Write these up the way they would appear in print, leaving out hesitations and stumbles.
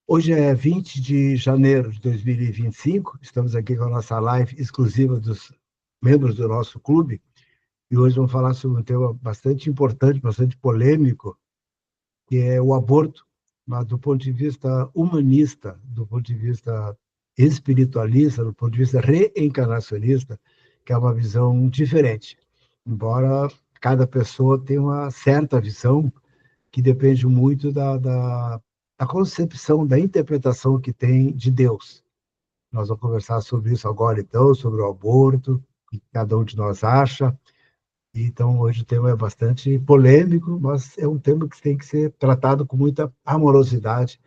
Hoje é 20 de janeiro de 2025, estamos aqui com a nossa live exclusiva dos membros do nosso clube, e hoje vamos falar sobre um tema bastante importante, bastante polêmico, que é o aborto, mas do ponto de vista humanista, do ponto de vista espiritualista, do ponto de vista reencarnacionista, que é uma visão diferente. Embora cada pessoa tenha uma certa visão, que depende muito da concepção, da interpretação que tem de Deus. Nós vamos conversar sobre isso agora, então, sobre o aborto, o que cada um de nós acha. Então, hoje o tema é bastante polêmico, mas é um tema que tem que ser tratado com muita amorosidade,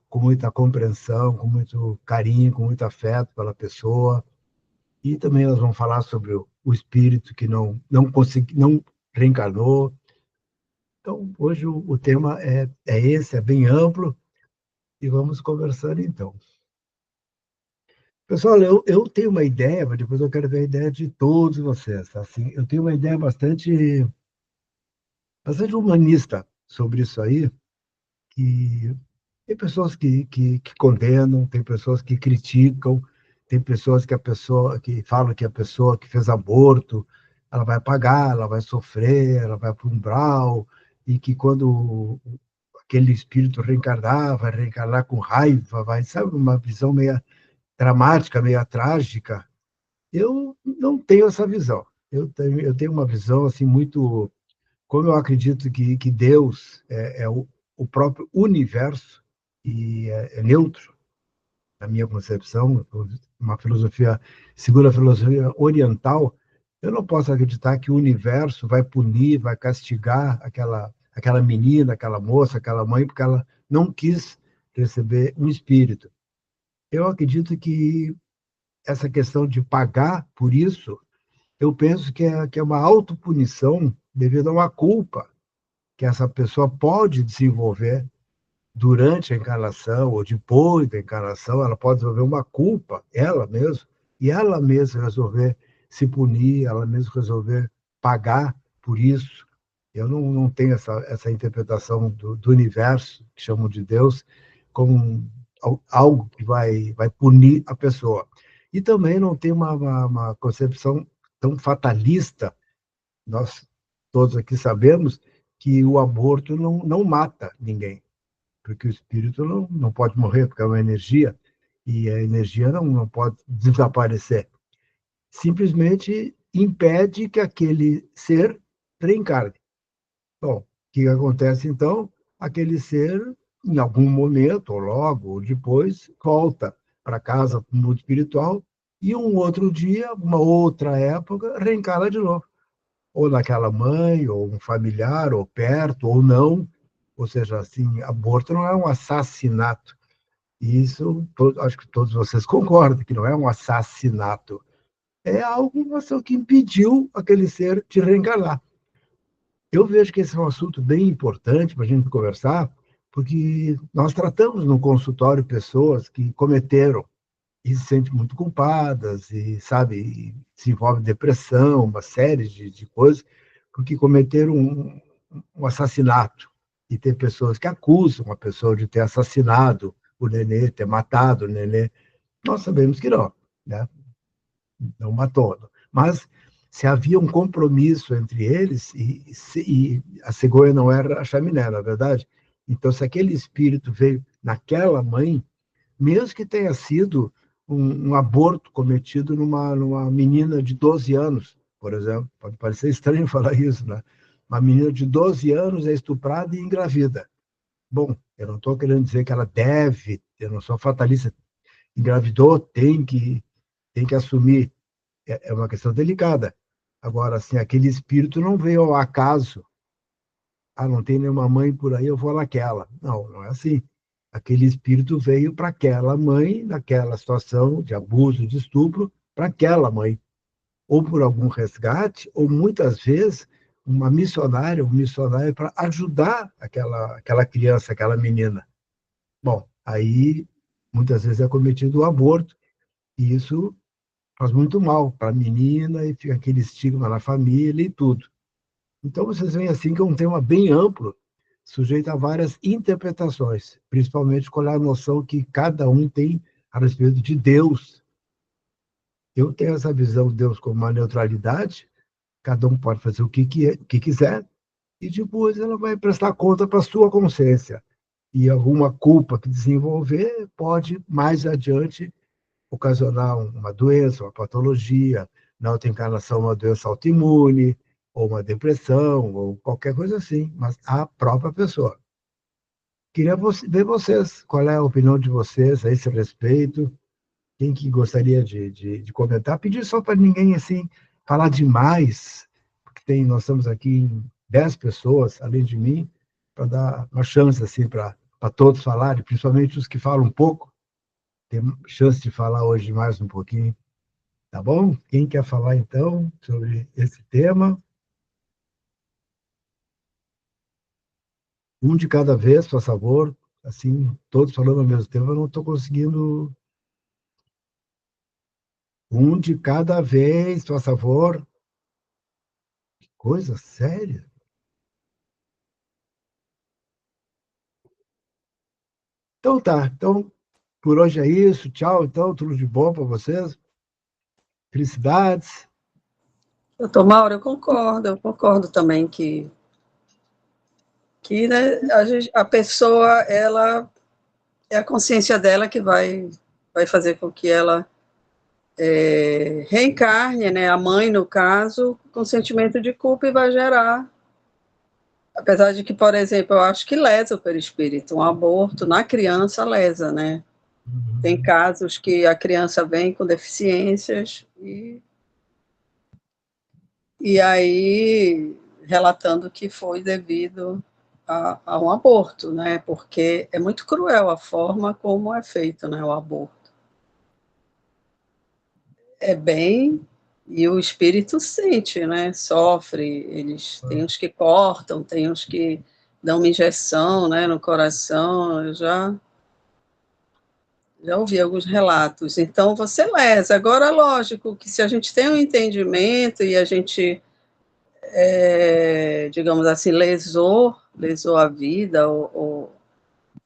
com muita compreensão, com muito carinho, com muito afeto pela pessoa. E também nós vamos falar sobre o espírito que não reencarnou. Então, hoje o tema é esse, é bem amplo, e vamos conversando então. Pessoal, eu tenho uma ideia, mas depois eu quero ver a ideia de todos vocês. Assim, eu tenho uma ideia bastante humanista sobre isso aí, que tem pessoas que condenam, tem pessoas que criticam, tem pessoas que falam que a pessoa que fez aborto, ela vai pagar, ela vai sofrer, ela vai para o umbral, e que quando aquele espírito reencarnar, vai reencarnar com raiva, vai, sabe, uma visão meio dramática, meio trágica. Eu não tenho essa visão. Eu tenho uma visão assim muito, como eu acredito que Deus é o próprio universo e é neutro, na minha concepção, uma filosofia, segundo a filosofia oriental, eu não posso acreditar que o universo vai punir, vai castigar aquela menina, aquela moça, aquela mãe, porque ela não quis receber um espírito. Eu acredito que essa questão de pagar por isso, eu penso que é uma autopunição devido a uma culpa que essa pessoa pode desenvolver durante a encarnação ou depois da encarnação, ela pode desenvolver uma culpa, ela mesma, e ela mesma resolver se punir, ela mesma resolver pagar por isso. Eu não tenho essa interpretação do universo, que chamam de Deus, como algo que vai punir a pessoa. E também não tem uma concepção tão fatalista. Nós todos aqui sabemos que o aborto não mata ninguém, porque o espírito não pode morrer, porque é uma energia, e a energia não pode desaparecer. Simplesmente impede que aquele ser reencarne. Bom, o que acontece então? Aquele ser, em algum momento, ou logo, ou depois, volta para casa, para o mundo espiritual, e um outro dia, uma outra época, reencarna de novo. Ou naquela mãe, ou um familiar, ou perto, ou não. Ou seja, assim, aborto não é um assassinato. E isso, acho que todos vocês concordam, que não é um assassinato. É algo assim, que impediu aquele ser de reencarnar. Eu vejo que esse é um assunto bem importante para a gente conversar, porque nós tratamos no consultório pessoas que cometeram e se sentem muito culpadas e, sabe, e se envolve em depressão, uma série de coisas, porque cometeram um assassinato. E tem pessoas que acusam a pessoa de ter assassinado o nenê, ter matado o nenê. Nós sabemos que não, né? Não matou. Mas se havia um compromisso entre eles, e a cegonha não era a chaminé, na verdade, então se aquele espírito veio naquela mãe, mesmo que tenha sido um aborto cometido numa menina de 12 anos, por exemplo, pode parecer estranho falar isso, né? Uma menina de 12 anos é estuprada e engravida. Bom, eu não estou querendo dizer que ela deve, eu não sou fatalista, engravidou, tem que assumir, é uma questão delicada. Agora, assim, aquele espírito não veio ao acaso. Ah, não tem nenhuma mãe por aí, eu vou naquela. Não, não é assim. Aquele espírito veio para aquela mãe, naquela situação de abuso, de estupro, para aquela mãe. Ou por algum resgate, ou muitas vezes uma missionária, um missionário para ajudar aquela criança, aquela menina. Bom, aí muitas vezes é cometido o aborto, e isso faz muito mal para a menina, e fica aquele estigma na família e tudo. Então, vocês veem assim que é um tema bem amplo, sujeito a várias interpretações, principalmente com a noção que cada um tem a respeito de Deus. Eu tenho essa visão de Deus como uma neutralidade, cada um pode fazer o que quiser, e depois ela vai prestar conta para a sua consciência. E alguma culpa que desenvolver pode, mais adiante, ocasionar uma doença, uma patologia, na outra encarnação, uma doença autoimune, ou uma depressão, ou qualquer coisa assim, mas a própria pessoa. Queria ver vocês, qual é a opinião de vocês a esse respeito, quem que gostaria de comentar, pedir só para ninguém, assim, falar demais, porque nós estamos aqui em 10 pessoas, além de mim, para dar uma chance, assim, para todos falarem, principalmente os que falam um pouco, tem chance de falar hoje mais um pouquinho, tá bom? Quem quer falar, então, sobre esse tema? Um de cada vez, por favor, assim, todos falando ao mesmo tempo, eu não estou conseguindo. Um de cada vez, por favor. Coisa séria. Então tá, então por hoje é isso. Tchau, então, tudo de bom para vocês. Felicidades. Doutor Mauro, eu concordo também que né, a pessoa, ela é a consciência dela que vai fazer com que ela reencarne, né, a mãe, no caso, com sentimento de culpa e vai gerar, apesar de que, por exemplo, eu acho que lesa o perispírito, um aborto na criança lesa, né? Tem casos que a criança vem com deficiências e aí relatando que foi devido a um aborto, né? Porque é muito cruel a forma como é feito, né, o aborto. É bem e o espírito sente, né? Sofre. Eles tem uns que cortam, tem uns que dão uma injeção, né, no coração. Eu já ouvi alguns relatos. Então você lesa. Agora, lógico que se a gente tem um entendimento e a gente digamos assim, lesou a vida, ou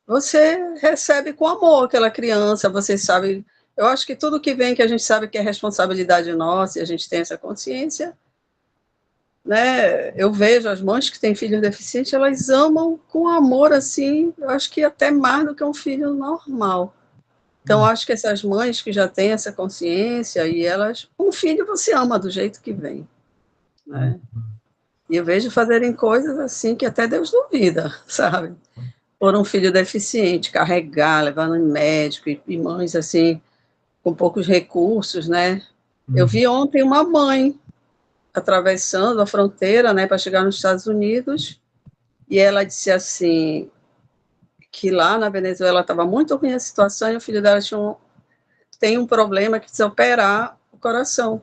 você recebe com amor aquela criança, você sabe, eu acho que tudo que vem que a gente sabe que é responsabilidade nossa e a gente tem essa consciência, né, eu vejo as mães que têm filhos deficientes, elas amam com amor, assim, eu acho que até mais do que um filho normal. Então, acho que essas mães que já têm essa consciência, e elas, um filho você ama do jeito que vem, né? E eu vejo fazerem coisas assim que até Deus duvida, sabe? Por um filho deficiente, carregar, levar no médico, e mães assim, com poucos recursos, né? Eu vi ontem uma mãe atravessando a fronteira, né, para chegar nos Estados Unidos, e ela disse assim, que lá na Venezuela estava muito ruim a situação, e o filho dela tem um problema que precisa operar o coração.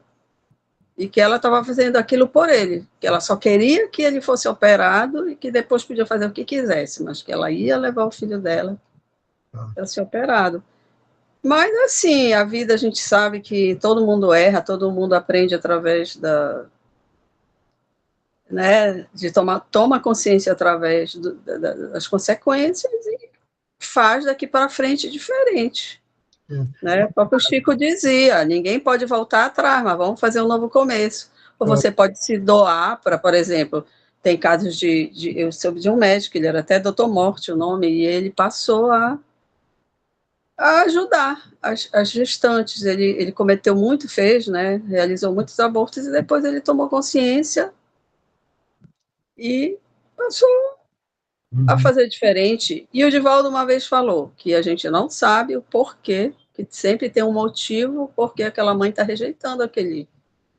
E que ela estava fazendo aquilo por ele, que ela só queria que ele fosse operado e que depois podia fazer o que quisesse, mas que ela ia levar o filho dela para ser operado. Mas, assim, a vida a gente sabe que todo mundo erra, todo mundo aprende através né, de toma consciência através das consequências e faz daqui para frente diferente. Né? O próprio Chico dizia, ninguém pode voltar atrás, mas vamos fazer um novo começo. Ou você pode se doar para, por exemplo, tem casos eu soube de um médico, ele era até Dr. Morte o nome, e ele passou a ajudar as gestantes. Ele cometeu muito, fez, né? Realizou muitos abortos, e depois ele tomou consciência e passou a fazer diferente. E o Divaldo uma vez falou que a gente não sabe o porquê, que sempre tem um motivo porque aquela mãe está rejeitando aquele.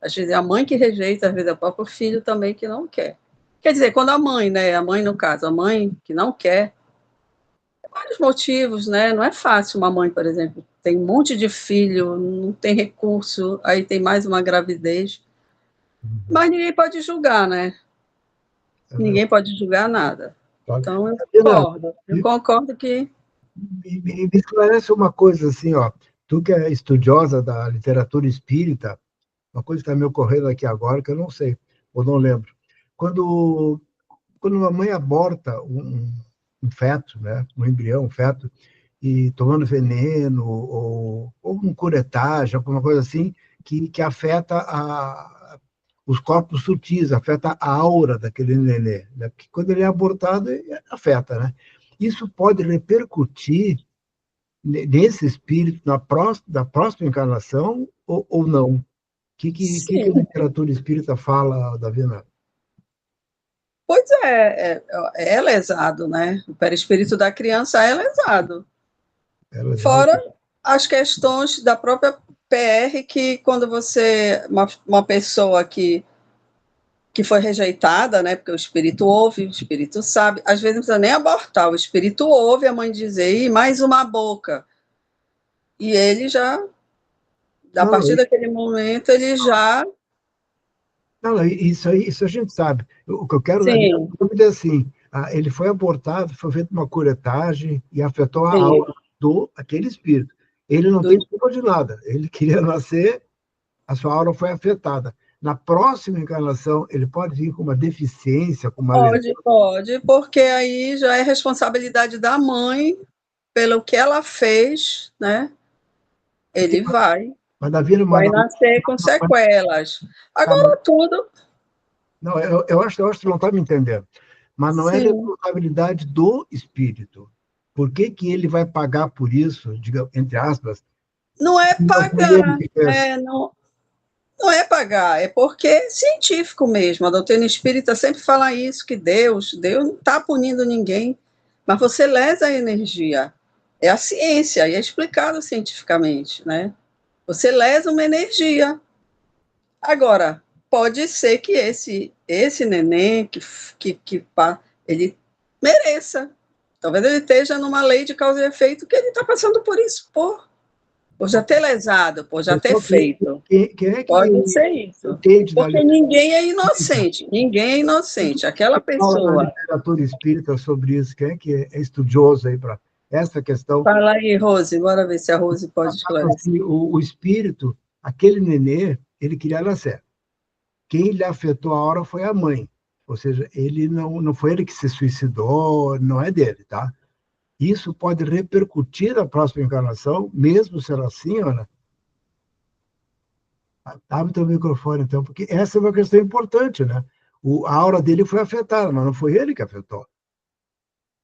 Às vezes é a mãe que rejeita, às vezes é o próprio filho também que não quer. Quer dizer, quando a mãe, né, a mãe no caso, a mãe que não quer, tem vários motivos, né? Não é fácil uma mãe, por exemplo, tem um monte de filho, não tem recurso, aí tem mais uma gravidez, mas ninguém pode julgar, né? Ninguém pode julgar nada. Então, eu concordo que... Me esclarece uma coisa assim, ó. Tu que é estudiosa da literatura espírita, uma coisa que está me ocorrendo aqui agora, que eu não sei, ou não lembro. Quando quando uma mãe aborta um feto, né, um embrião, um feto, e tomando veneno, ou um curetagem, alguma coisa assim, que afeta os corpos sutis, afeta a aura daquele nenê, né? Porque quando ele é abortado, afeta, né? Isso pode repercutir nesse espírito na próxima encarnação ou não? O que a Sim, literatura espírita fala, Davina? pois é lesado, né? O perispírito da criança é lesado. Ela já... Fora as questões da própria PR, que quando uma pessoa que foi rejeitada, né? Porque o espírito ouve, o espírito sabe, às vezes não precisa nem abortar, o espírito ouve a mãe dizer, e mais uma boca. E ele já, a Não, partir daquele momento, ele já. não, isso a gente sabe. O que eu quero, a minha Sim, dúvida é assim, ele foi abortado, foi feito uma curetagem e afetou a sim, aura aquele espírito. Ele não do tem culpa de nada. Ele queria nascer, a sua aura foi afetada. Na próxima encarnação, ele pode vir com uma deficiência, com uma lesão. pode, porque aí já é responsabilidade da mãe pelo que ela fez, né? Ele Mas, Davi, vai nascer com sequelas. Agora tudo, não, eu acho que não está me entendendo. Mas não é sim, responsabilidade do espírito. Por que que ele vai pagar por isso, diga, entre aspas, não é se não foi ele pagar, que fez? não, não é pagar, é porque é científico mesmo. A doutrina espírita sempre fala isso, que Deus não está punindo ninguém, mas você lesa a energia. É a ciência, e é explicado cientificamente, né? Você lesa uma energia. Agora, pode ser que esse neném ele mereça. Talvez ele esteja numa lei de causa e efeito que ele está passando por isso, por já ter lesado, por já ter Pessoal, feito. quem é Pode que ser isso. entende da Porque literatura ninguém é espírita? inocente, ninguém é inocente. Aquela Que fala na pessoa. literatura espírita sobre isso? Quem é que é estudioso aí para essa questão? Fala aí, Rose, bora ver se a Rose pode esclarecer. Assim, o espírito, aquele nenê, ele queria nascer. Quem lhe afetou a hora foi a mãe. Ou seja, ele não foi ele que se suicidou, não é dele, tá? Isso pode repercutir na próxima encarnação, mesmo se ela assim, Ana. Abre teu microfone, então, porque essa é uma questão importante, né? A aura dele foi afetada, mas não foi ele que afetou.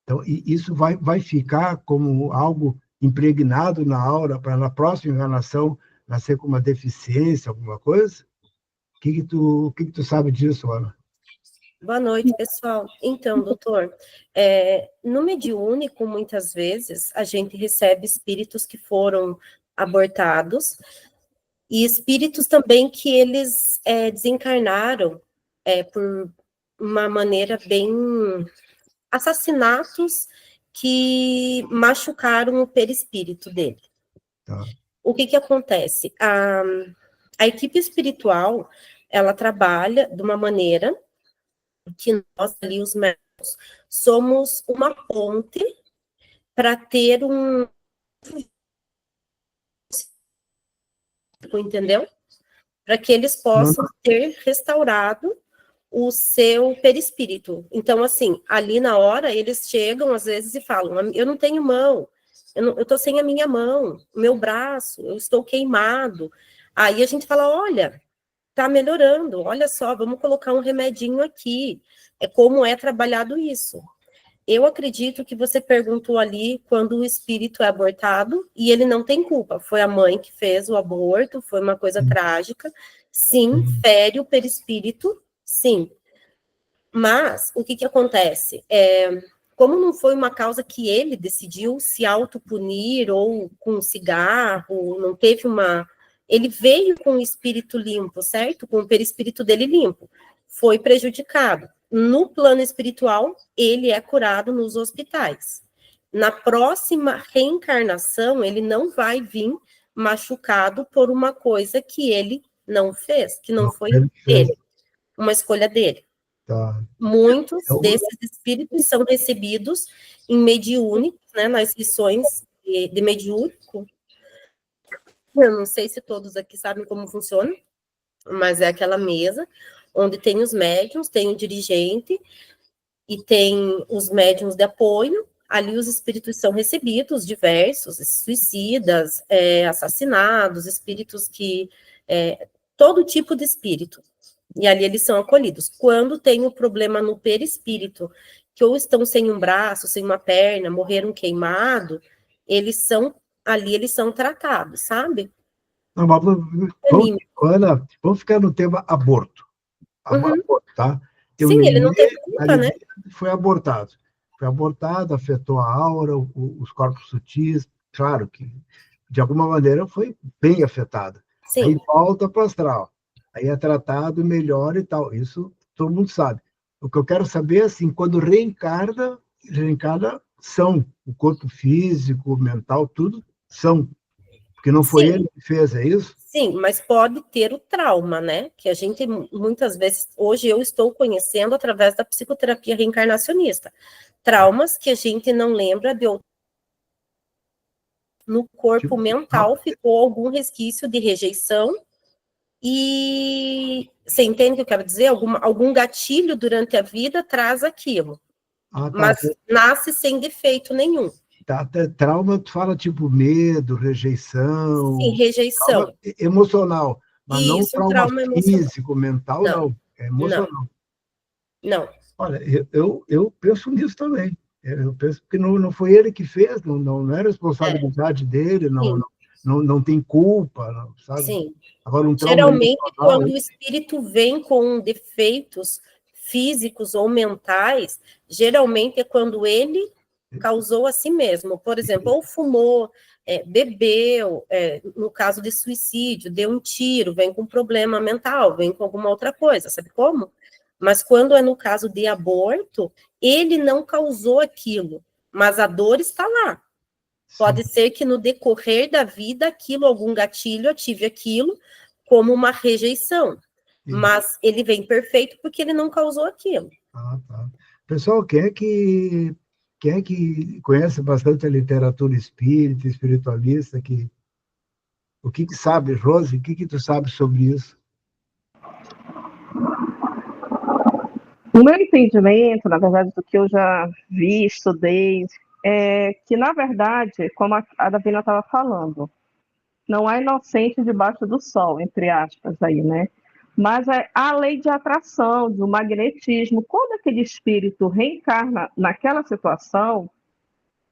Então, isso vai ficar como algo impregnado na aura para na próxima encarnação nascer com uma deficiência, alguma coisa? O que tu sabe disso, Ana? Boa noite, pessoal. Então, doutor, no mediúnico, muitas vezes, a gente recebe espíritos que foram abortados e espíritos também que eles desencarnaram por uma maneira bem... assassinatos que machucaram o perispírito dele. Tá. O que acontece? A equipe espiritual, ela trabalha de uma maneira que nós ali, os médicos, somos uma ponte para ter entendeu? Para que eles Não, possam ter restaurado o seu perispírito. Então, assim, ali na hora, eles chegam às vezes e falam, eu não tenho mão, eu estou sem a minha mão, meu braço, eu estou queimado. Aí a gente fala, olha, tá melhorando, olha só, vamos colocar um remedinho aqui. É como é trabalhado isso. Eu acredito que você perguntou ali quando o espírito é abortado e ele não tem culpa. Foi a mãe que fez o aborto, foi uma coisa trágica. Sim, fere o perispírito, sim. Mas o que acontece? Como não foi uma causa que ele decidiu se autopunir ou com cigarro, não teve uma. Ele veio com o espírito limpo, certo? Com o perispírito dele limpo. Foi prejudicado. No plano espiritual, ele é curado nos hospitais. Na próxima reencarnação, ele não vai vir machucado por uma coisa que ele não fez, que não foi ele fez. dele, uma escolha dele. Tá. Muitos desses espíritos são recebidos em mediúnicos, né, nas lições de mediúnico. Eu não sei se todos aqui sabem como funciona, mas é aquela mesa onde tem os médiums, tem o dirigente, e tem os médiuns de apoio. Ali os espíritos são recebidos, diversos, suicidas, assassinados, espíritos que... todo tipo de espírito. E ali eles são acolhidos. Quando tem o problema no perispírito, que ou estão sem um braço, sem uma perna, morreram queimado, eles são tratados, sabe? Não, mas Ana, vamos ficar no tema aborto. Aborto, tá? Tem um Sim, ele nenê, não teve culpa, né? foi abortado. Foi abortado, afetou a aura, os corpos sutis. Claro que, de alguma maneira, foi bem afetado. Sim. Aí volta para o astral. Aí é tratado, melhora e tal. Isso todo mundo sabe. O que eu quero saber é, assim, quando reencarna são. O corpo físico, mental, tudo são. Porque não foi ele que fez, é isso? Sim, mas pode ter o trauma, né? Que a gente, muitas vezes, hoje eu estou conhecendo através da psicoterapia reencarnacionista. Traumas que a gente não lembra de outro. No corpo mental ficou algum resquício de rejeição e você entende o que eu quero dizer? Algum gatilho durante a vida traz aquilo. Mas nasce sem defeito nenhum. Trauma, tu fala tipo medo, rejeição. Sim, rejeição. Trauma emocional, mas Isso, não trauma físico, emocional. mental, não. É emocional. Não. Olha, eu penso nisso também. Eu penso que não foi ele que fez, não é responsabilidade dele, não tem culpa, sabe? Sim. Agora, Geralmente, quando o espírito vem com defeitos físicos ou mentais, geralmente é quando ele causou a si mesmo. Por exemplo, ou fumou, bebeu, no caso de suicídio, deu um tiro, vem com problema mental, vem com alguma outra coisa, sabe como? Mas quando é no caso de aborto, ele não causou aquilo, mas a dor está lá. Pode ser que no decorrer da vida, algum gatilho ative aquilo como uma rejeição. Mas ele vem perfeito porque ele não causou aquilo. Tá. Pessoal, quem é que conhece bastante a literatura espírita, espiritualista, o que sabe, Rose, o que tu sabe sobre isso? O meu entendimento, na verdade, do que eu já vi, estudei, é que, na verdade, como a Davina estava falando, não há inocente debaixo do sol, entre aspas, aí, né? Mas é a lei de atração, do magnetismo. Quando aquele espírito reencarna naquela situação,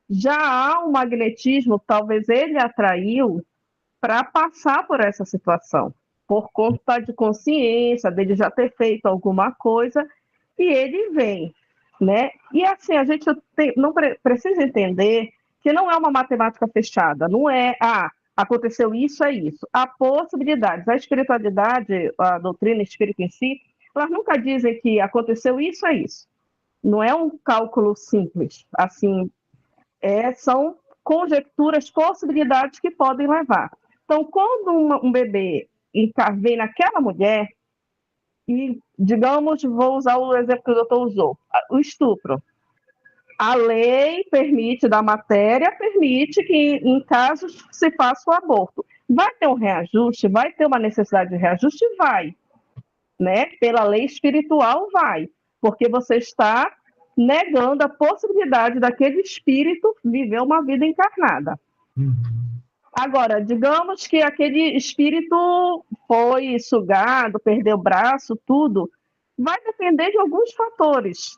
já há um magnetismo, talvez ele atraiu para passar por essa situação, por conta de consciência, dele já ter feito alguma coisa, e ele vem, né? E assim, a gente não precisa entender que não é uma matemática fechada, não é, aconteceu isso, é isso. Há possibilidades. A espiritualidade, a doutrina espírita em si, elas nunca dizem que aconteceu isso, é isso. Não é um cálculo simples, assim, são conjecturas, possibilidades que podem levar. Então, quando um bebê vem naquela mulher, e, digamos, vou usar o exemplo que o doutor usou, o estupro. A lei permite, da matéria, permite que, em casos, se faça o aborto. Vai ter um reajuste? Vai ter uma necessidade de reajuste? Vai. Né? Pela lei espiritual, vai. Porque você está negando a possibilidade daquele espírito viver uma vida encarnada. Agora, digamos que aquele espírito foi sugado, perdeu o braço, tudo, vai depender de alguns fatores.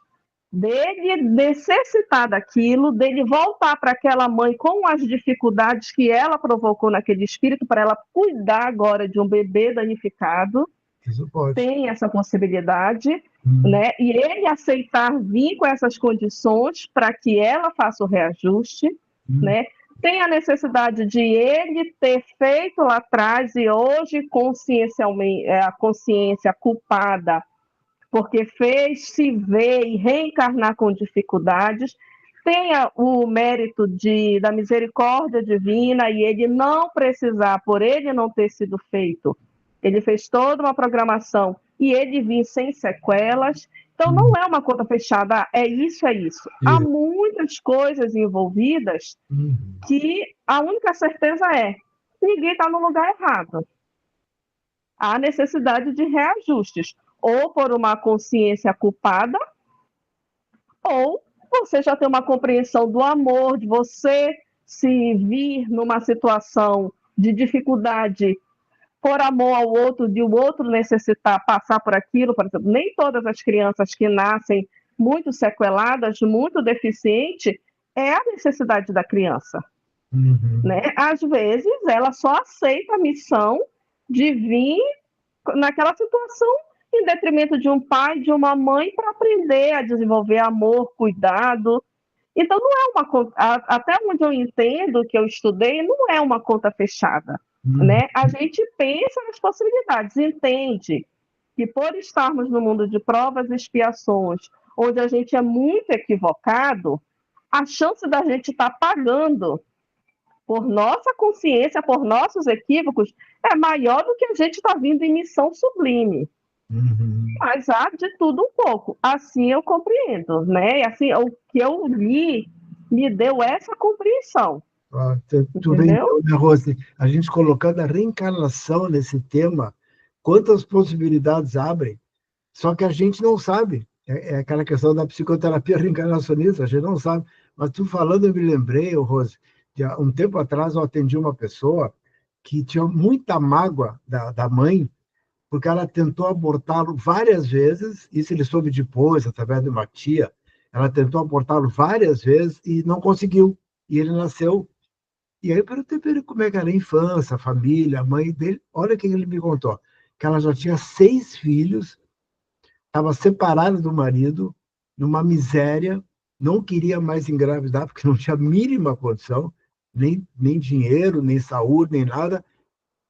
Dele necessitar daquilo, dele voltar para aquela mãe com as dificuldades que ela provocou naquele espírito, para ela cuidar agora de um bebê danificado. Isso pode. Tem essa possibilidade, né? E ele aceitar vir com essas condições para que ela faça o reajuste, né? Tem a necessidade de ele ter feito lá atrás e hoje consciencialmente, a consciência culpada porque fez se ver e reencarnar com dificuldades, tenha o mérito da misericórdia divina e ele não precisar, por ele não ter sido feito, ele fez toda uma programação e ele vir sem sequelas. Então, não é uma conta fechada, é isso. Há muitas coisas envolvidas que a única certeza é ninguém está no lugar errado. Há necessidade de reajustes, ou por uma consciência culpada, ou você já tem uma compreensão do amor, de você se vir numa situação de dificuldade por amor ao outro, de o outro necessitar passar por aquilo. Por exemplo, nem todas as crianças que nascem muito sequeladas, muito deficientes, é a necessidade da criança. Né? Às vezes, ela só aceita a missão de vir naquela situação em detrimento de um pai, de uma mãe, para aprender a desenvolver amor, cuidado. Então, não é uma conta, até onde eu entendo, que eu estudei, não é uma conta fechada. Né? A gente pensa nas possibilidades, entende que por estarmos no mundo de provas e expiações, onde a gente é muito equivocado, a chance da gente estar pagando por nossa consciência, por nossos equívocos, é maior do que a gente está vindo em missão sublime. Mas há de tudo um pouco. Assim eu compreendo, né? Assim, o que eu li me deu essa compreensão. Tu vê, então, né, Rose, a gente colocando a reencarnação nesse tema, quantas possibilidades abrem, só que a gente não sabe. É aquela questão da psicoterapia reencarnacionista, a gente não sabe. Mas tu falando, eu me lembrei, Rose, de um tempo atrás eu atendi uma pessoa que tinha muita mágoa da mãe, porque ela tentou abortá-lo várias vezes, isso ele soube depois, através de uma tia, ela tentou abortá-lo várias vezes e não conseguiu, e ele nasceu. E aí eu perguntei para ele como é que era a infância, a família, a mãe dele. Olha o que ele me contou, que ela já tinha 6 filhos, estava separada do marido, numa miséria, não queria mais engravidar, porque não tinha a mínima condição, nem dinheiro, nem saúde, nem nada,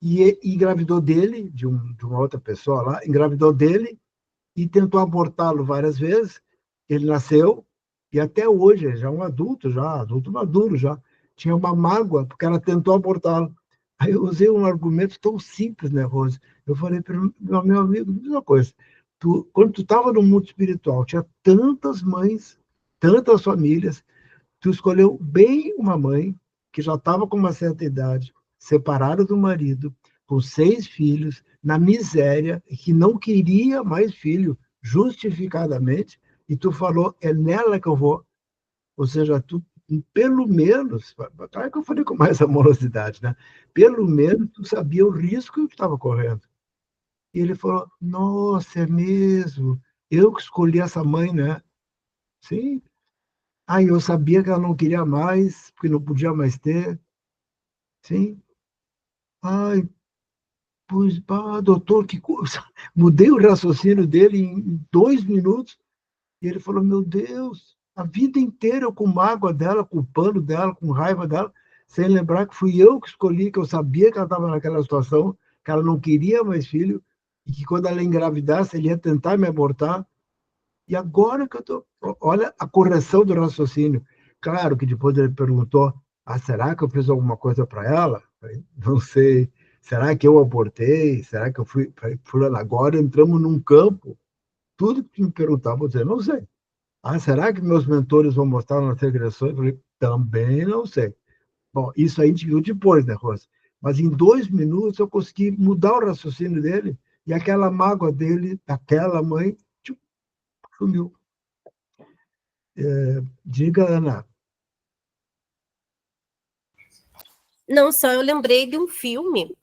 e engravidou dele, de uma outra pessoa lá, engravidou dele e tentou abortá-lo várias vezes. Ele nasceu, e até hoje, ele já é um adulto maduro já, tinha uma mágoa, porque ela tentou abortá-lo. Aí eu usei um argumento tão simples, né, Rose? Eu falei para o meu amigo, diz uma coisa, quando tu estava no mundo espiritual, tinha tantas mães, tantas famílias, tu escolheu bem uma mãe que já estava com uma certa idade, separada do marido, com 6 filhos, na miséria, e que não queria mais filho, justificadamente, e tu falou, é nela que eu vou. Ou seja, tu, pelo menos, claro que eu falei com mais amorosidade, né? Pelo menos tu sabia o risco que estava correndo. E ele falou, nossa, é mesmo? Eu que escolhi essa mãe, né? Sim. Aí eu sabia que ela não queria mais, porque não podia mais ter. Sim. Ai, pois, doutor, que coisa. Mudei o raciocínio dele em 2 minutos. E ele falou, meu Deus, a vida inteira eu com mágoa dela, culpando dela, com raiva dela, sem lembrar que fui eu que escolhi, que eu sabia que ela estava naquela situação, que ela não queria mais filho, e que quando ela engravidasse, ele ia tentar me abortar. E agora que eu estou... Olha a correção do raciocínio. Claro que depois ele perguntou, será que eu fiz alguma coisa para ela? Não sei. Será que eu abortei? Será que eu fui... Agora entramos num campo. Tudo que me perguntar, vou dizer, não sei. Será que meus mentores vão mostrar nas regressões? Eu falei, também não sei. Bom, isso a gente viu depois, né, Rosa? Mas em 2 minutos eu consegui mudar o raciocínio dele e aquela mágoa dele, daquela mãe, sumiu. Diga, Ana. Não, só eu lembrei de um filme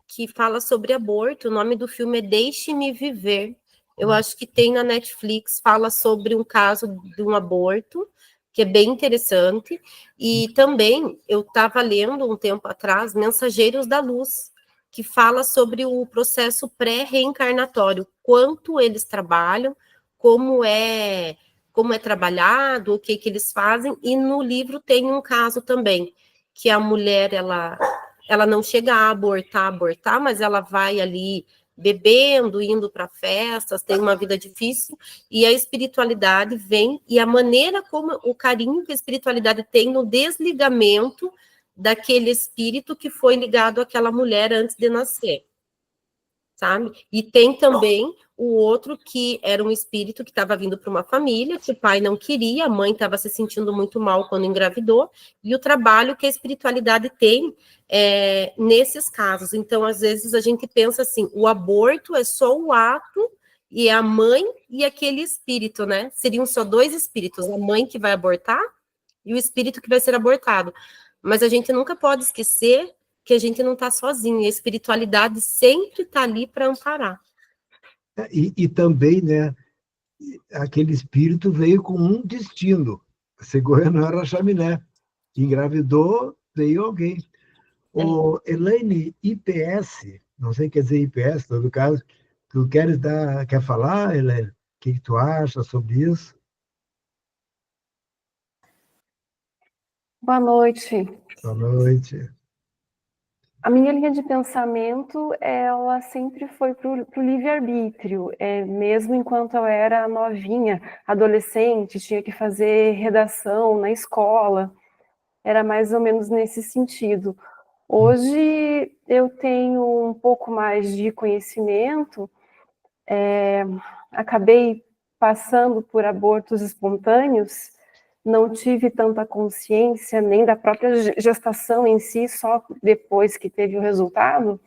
que fala sobre aborto. O nome do filme é Deixe-me Viver. Eu acho que tem na Netflix, fala sobre um caso de um aborto, que é bem interessante. E também eu estava lendo um tempo atrás Mensageiros da Luz, que fala sobre o processo pré-reencarnatório, quanto eles trabalham, como é trabalhado, o que eles fazem, e no livro tem um caso também, que a mulher, ela não chega a abortar, mas ela vai ali bebendo, indo para festas, tem uma vida difícil, e a espiritualidade vem, e a maneira como o carinho que a espiritualidade tem no desligamento daquele espírito que foi ligado àquela mulher antes de nascer, sabe? E tem também o outro que era um espírito que estava vindo para uma família, que o pai não queria, a mãe estava se sentindo muito mal quando engravidou, e o trabalho que a espiritualidade tem nesses casos. Então, às vezes, a gente pensa assim, o aborto é só o ato e a mãe e aquele espírito, né? Seriam só dois espíritos, a mãe que vai abortar e o espírito que vai ser abortado. Mas a gente nunca pode esquecer que a gente não está sozinho, a espiritualidade sempre está ali para amparar. E também, né, aquele espírito veio com um destino. A cegonha não era a chaminé. Engravidou, veio alguém. O Elaine, IPS, não sei o que quer dizer IPS, em todo caso, tu quer falar, Elaine? O que tu acha sobre isso? Boa noite. Boa noite. A minha linha de pensamento, ela sempre foi para o livre-arbítrio, mesmo enquanto eu era novinha, adolescente, tinha que fazer redação na escola, era mais ou menos nesse sentido. Hoje eu tenho um pouco mais de conhecimento, acabei passando por abortos espontâneos, não tive tanta consciência nem da própria gestação em si, só depois que teve o resultado,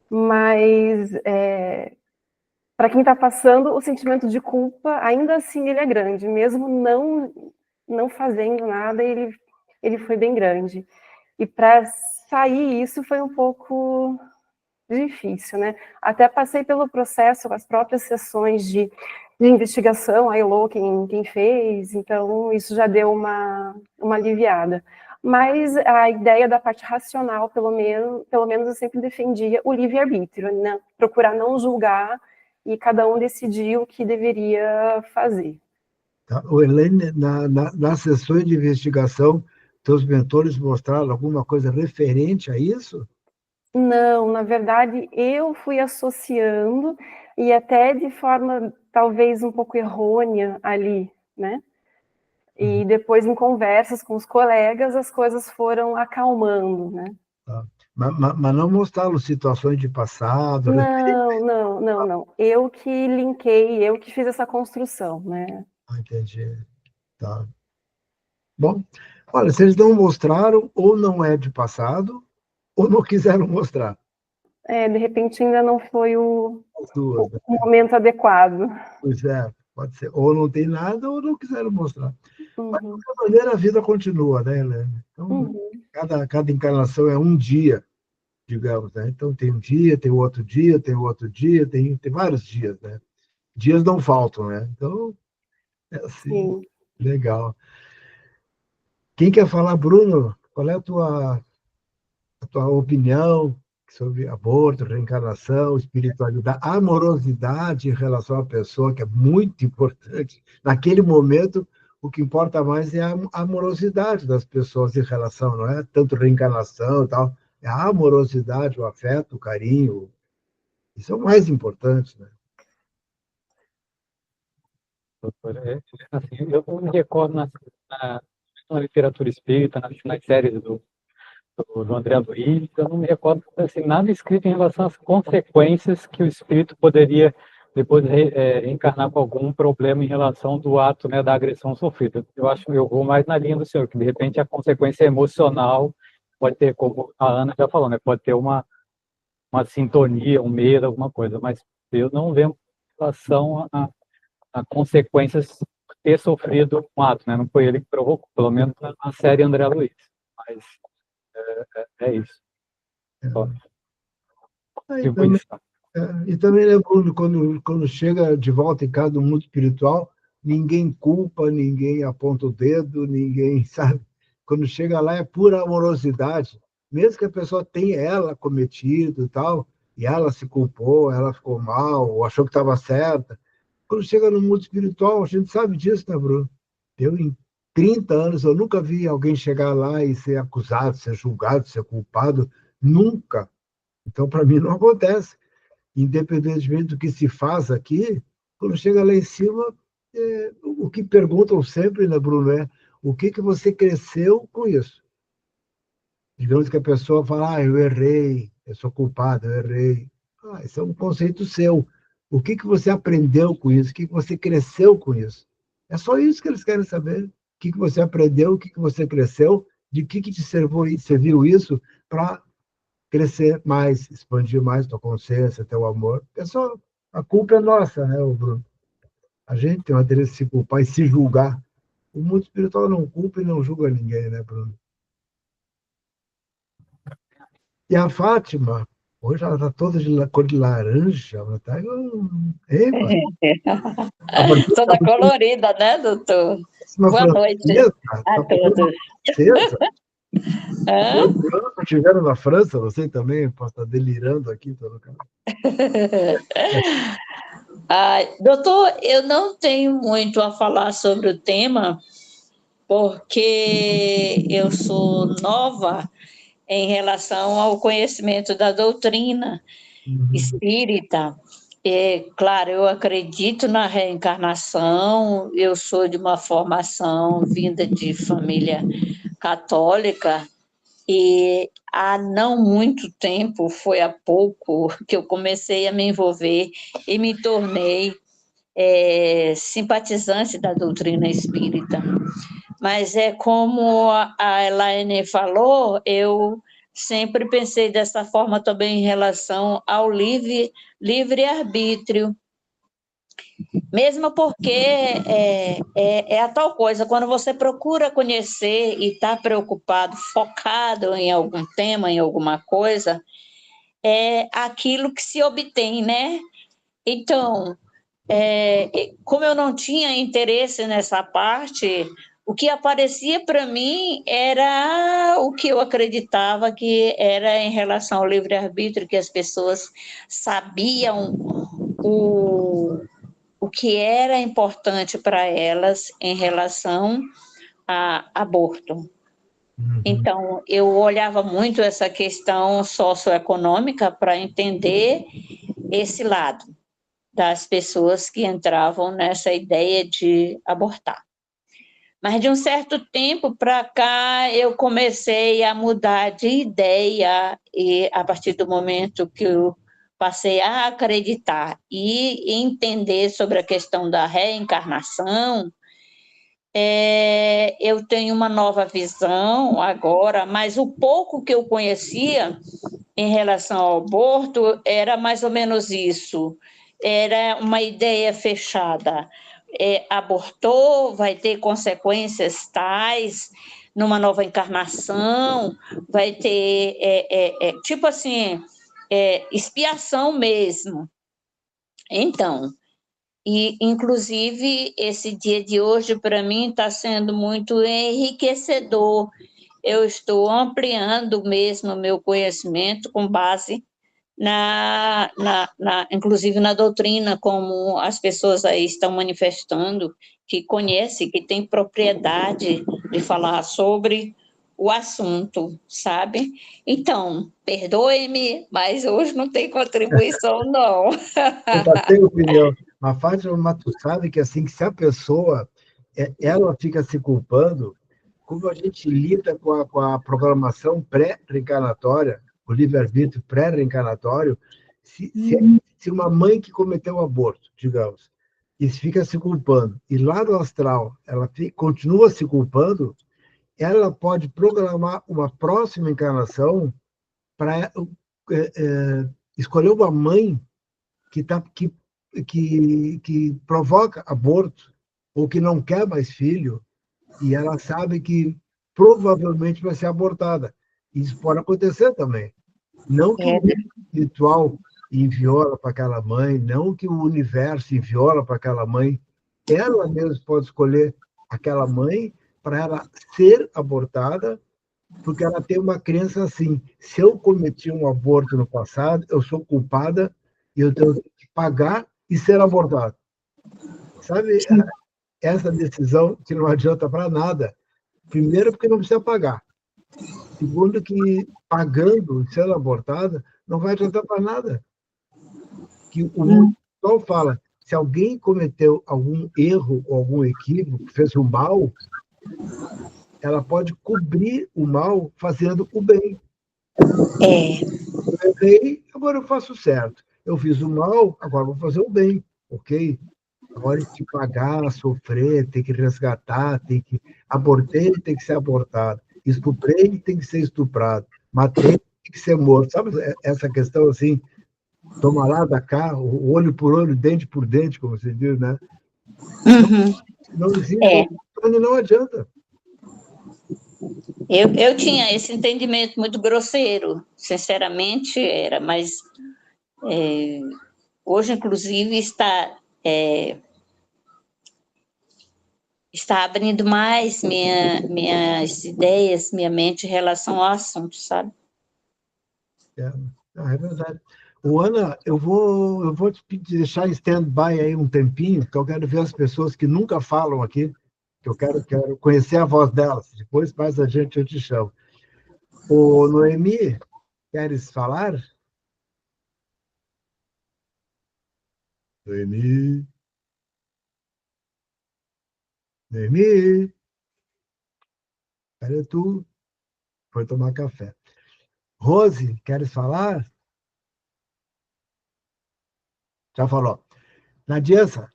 mas para quem está passando, o sentimento de culpa, ainda assim, ele é grande, mesmo não fazendo nada, ele foi bem grande. E para sair isso foi um pouco difícil, né? Até passei pelo processo, as próprias sessões de investigação, a ILO quem fez, então isso já deu uma aliviada. Mas a ideia da parte racional, pelo menos eu sempre defendia o livre-arbítrio, né? Procurar não julgar e cada um decidir o que deveria fazer. Tá. O Elaine, nas sessões de investigação, teus mentores mostraram alguma coisa referente a isso? Não, na verdade, eu fui associando, e até de forma talvez um pouco errônea ali, né? E depois, em conversas com os colegas, as coisas foram acalmando, né? Tá. Mas não mostraram situações de passado? Não. Eu que linkei, eu que fiz essa construção, né? Entendi. Tá. Bom, olha, se eles não mostraram, ou não é de passado, ou não quiseram mostrar. De repente ainda não foi As duas, né? o momento adequado. Pois é, pode ser. Ou não tem nada, ou não quiseram mostrar. Mas, de Uhum. qualquer maneira, a vida continua, né, Helena? Então, cada encarnação é um dia, digamos, né? Então, tem um dia, tem outro dia, tem outro dia, tem vários dias, né? Dias não faltam, né? Então, é assim, Sim. legal. Quem quer falar, Bruno? Qual é a tua opinião sobre aborto, reencarnação, espiritualidade, amorosidade em relação à pessoa, que é muito importante. Naquele momento, o que importa mais é a amorosidade das pessoas em relação, não é tanto reencarnação e tal, é a amorosidade, o afeto, o carinho. Isso é o mais importante, né? Doutor, assim, eu me recordo na literatura espírita, nas séries do André Luiz, eu não me recordo assim, nada escrito em relação às consequências que o espírito poderia depois reencarnar com algum problema em relação do ato, né, da agressão sofrida. Eu vou mais na linha do senhor, que de repente a consequência emocional pode ter, como a Ana já falou, né, pode ter uma sintonia, um medo, alguma coisa, mas eu não vejo em relação a consequências de ter sofrido um ato, né? Não foi ele que provocou, pelo menos na série André Luiz. Mas é isso. E também, né, Bruno, quando chega de volta em casa do mundo espiritual, ninguém culpa, ninguém aponta o dedo, ninguém sabe. Quando chega lá é pura amorosidade. Mesmo que a pessoa tenha ela cometido e tal, e ela se culpou, ela ficou mal, ou achou que estava certa. Quando chega no mundo espiritual, a gente sabe disso, né, Bruno? Eu, em 30 anos, eu nunca vi alguém chegar lá e ser acusado, ser julgado, ser culpado. Nunca. Então, para mim, não acontece. Independentemente do que se faz aqui, quando chega lá em cima, o que perguntam sempre, né, Bruno, é o que você cresceu com isso? Digamos que a pessoa fala, eu errei, eu sou culpado, eu errei. Esse é um conceito seu. O que você aprendeu com isso? O que você cresceu com isso? É só isso que eles querem saber. O que você aprendeu, o que você cresceu, de que te serviu isso para crescer mais, expandir mais tua consciência, teu amor. É só A culpa é nossa, né, Bruno? A gente tem uma tendência de se culpar e se julgar. O mundo espiritual não culpa e não julga ninguém, né, Bruno? E a Fátima, hoje ela está toda de cor de laranja. Ela está... Ei, Toda colorida, né, doutor? Boa noite a todos. Estiveram na França, você também pode estar delirando aqui todo canal. Doutor, eu não tenho muito a falar sobre o tema, porque eu sou nova em relação ao conhecimento da doutrina espírita. Claro, eu acredito na reencarnação, eu sou de uma formação vinda de família católica, e há não muito tempo, foi há pouco, que eu comecei a me envolver e me tornei simpatizante da doutrina espírita. Mas é como a Elaine falou, eu sempre pensei dessa forma também em relação ao livre-arbítrio. Mesmo porque é a tal coisa, quando você procura conhecer e está preocupado, focado em algum tema, em alguma coisa, é aquilo que se obtém, né? Então, como eu não tinha interesse nessa parte, o que aparecia para mim era o que eu acreditava que era em relação ao livre-arbítrio, que as pessoas sabiam o que era importante para elas em relação a aborto. Então, eu olhava muito essa questão socioeconômica para entender esse lado das pessoas que entravam nessa ideia de abortar. Mas de um certo tempo para cá, eu comecei a mudar de ideia, e a partir do momento que eu passei a acreditar e entender sobre a questão da reencarnação, eu tenho uma nova visão agora, mas o pouco que eu conhecia em relação ao aborto era mais ou menos isso, era uma ideia fechada. Abortou, vai ter consequências tais, numa nova encarnação, vai ter, tipo assim, expiação mesmo. Então, e inclusive esse dia de hoje para mim está sendo muito enriquecedor. Eu estou ampliando mesmo o meu conhecimento com base inclusive na doutrina, como as pessoas aí estão manifestando, que conhecem, que têm propriedade de falar sobre o assunto, sabe? Então, perdoe-me, mas hoje não tem contribuição, não. Eu tenho opinião. Mas, Fátima, tu sabe que, assim, que se a pessoa ela fica se culpando, como a gente lida com a programação pré-reencarnatória, o livre-arbítrio pré-reencarnatório, se uma mãe que cometeu um aborto, digamos, e fica se culpando, e lá no astral ela continua se culpando, ela pode programar uma próxima encarnação para escolher uma mãe que provoca aborto, ou que não quer mais filho, e ela sabe que provavelmente vai ser abortada. Isso pode acontecer também. Não que o espiritual enviou ela para aquela mãe, não que o universo enviou ela para aquela mãe. Ela mesma pode escolher aquela mãe para ela ser abortada, porque ela tem uma crença assim: se eu cometi um aborto no passado, eu sou culpada e eu tenho que pagar e ser abortado. Sabe, essa decisão que não adianta para nada. Primeiro, porque não precisa pagar. Segundo, que pagando e sendo abortada, não vai adiantar para nada. Que o mundo só fala, se alguém cometeu algum erro ou algum equívoco, fez um mal, ela pode cobrir o mal fazendo o bem. Eu errei, agora eu faço certo. Eu fiz o mal, agora vou fazer o bem, ok? Agora tem que pagar, sofrer, tem que resgatar, tem que... Abortei, tem que ser abortado. Estuprei, tem que ser estuprado. Matei, tem que ser morto. Sabe essa questão assim? toma lá, dá cá, olho por olho, dente por dente, como se diz, né? Uhum. Não existe, É. não adianta. Eu tinha esse entendimento muito grosseiro, sinceramente era, mas hoje, inclusive, está abrindo mais minhas ideias, minha mente em relação ao assunto, sabe? É verdade. Ana, eu vou te deixar em stand-by aí um tempinho, que eu quero ver as pessoas que nunca falam aqui, que eu quero conhecer a voz delas. Depois, mais adiante, eu te chamo. Ô, Noemi, queres falar? Noemi? Noemi? Cadê tu? Foi tomar café. Rose, queres falar? Já falou. Nadiança,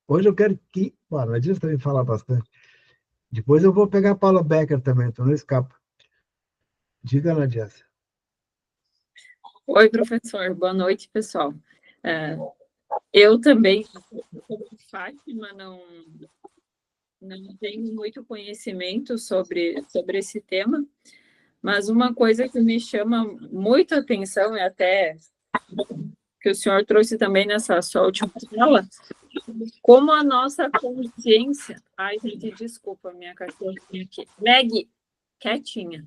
hoje eu quero que... Bom, a Nadiança também fala bastante. Depois eu vou pegar a Paula Becker também, então não escapa. Diga, Nadiança. Oi, professor. Boa noite, pessoal. Eu também, como Fátima, não tenho muito conhecimento sobre esse tema, mas uma coisa que me chama muito a atenção, e até que o senhor trouxe também nessa sua última fala, como a nossa consciência... Ai, gente, desculpa, minha cachorrinha aqui. Meg, quietinha.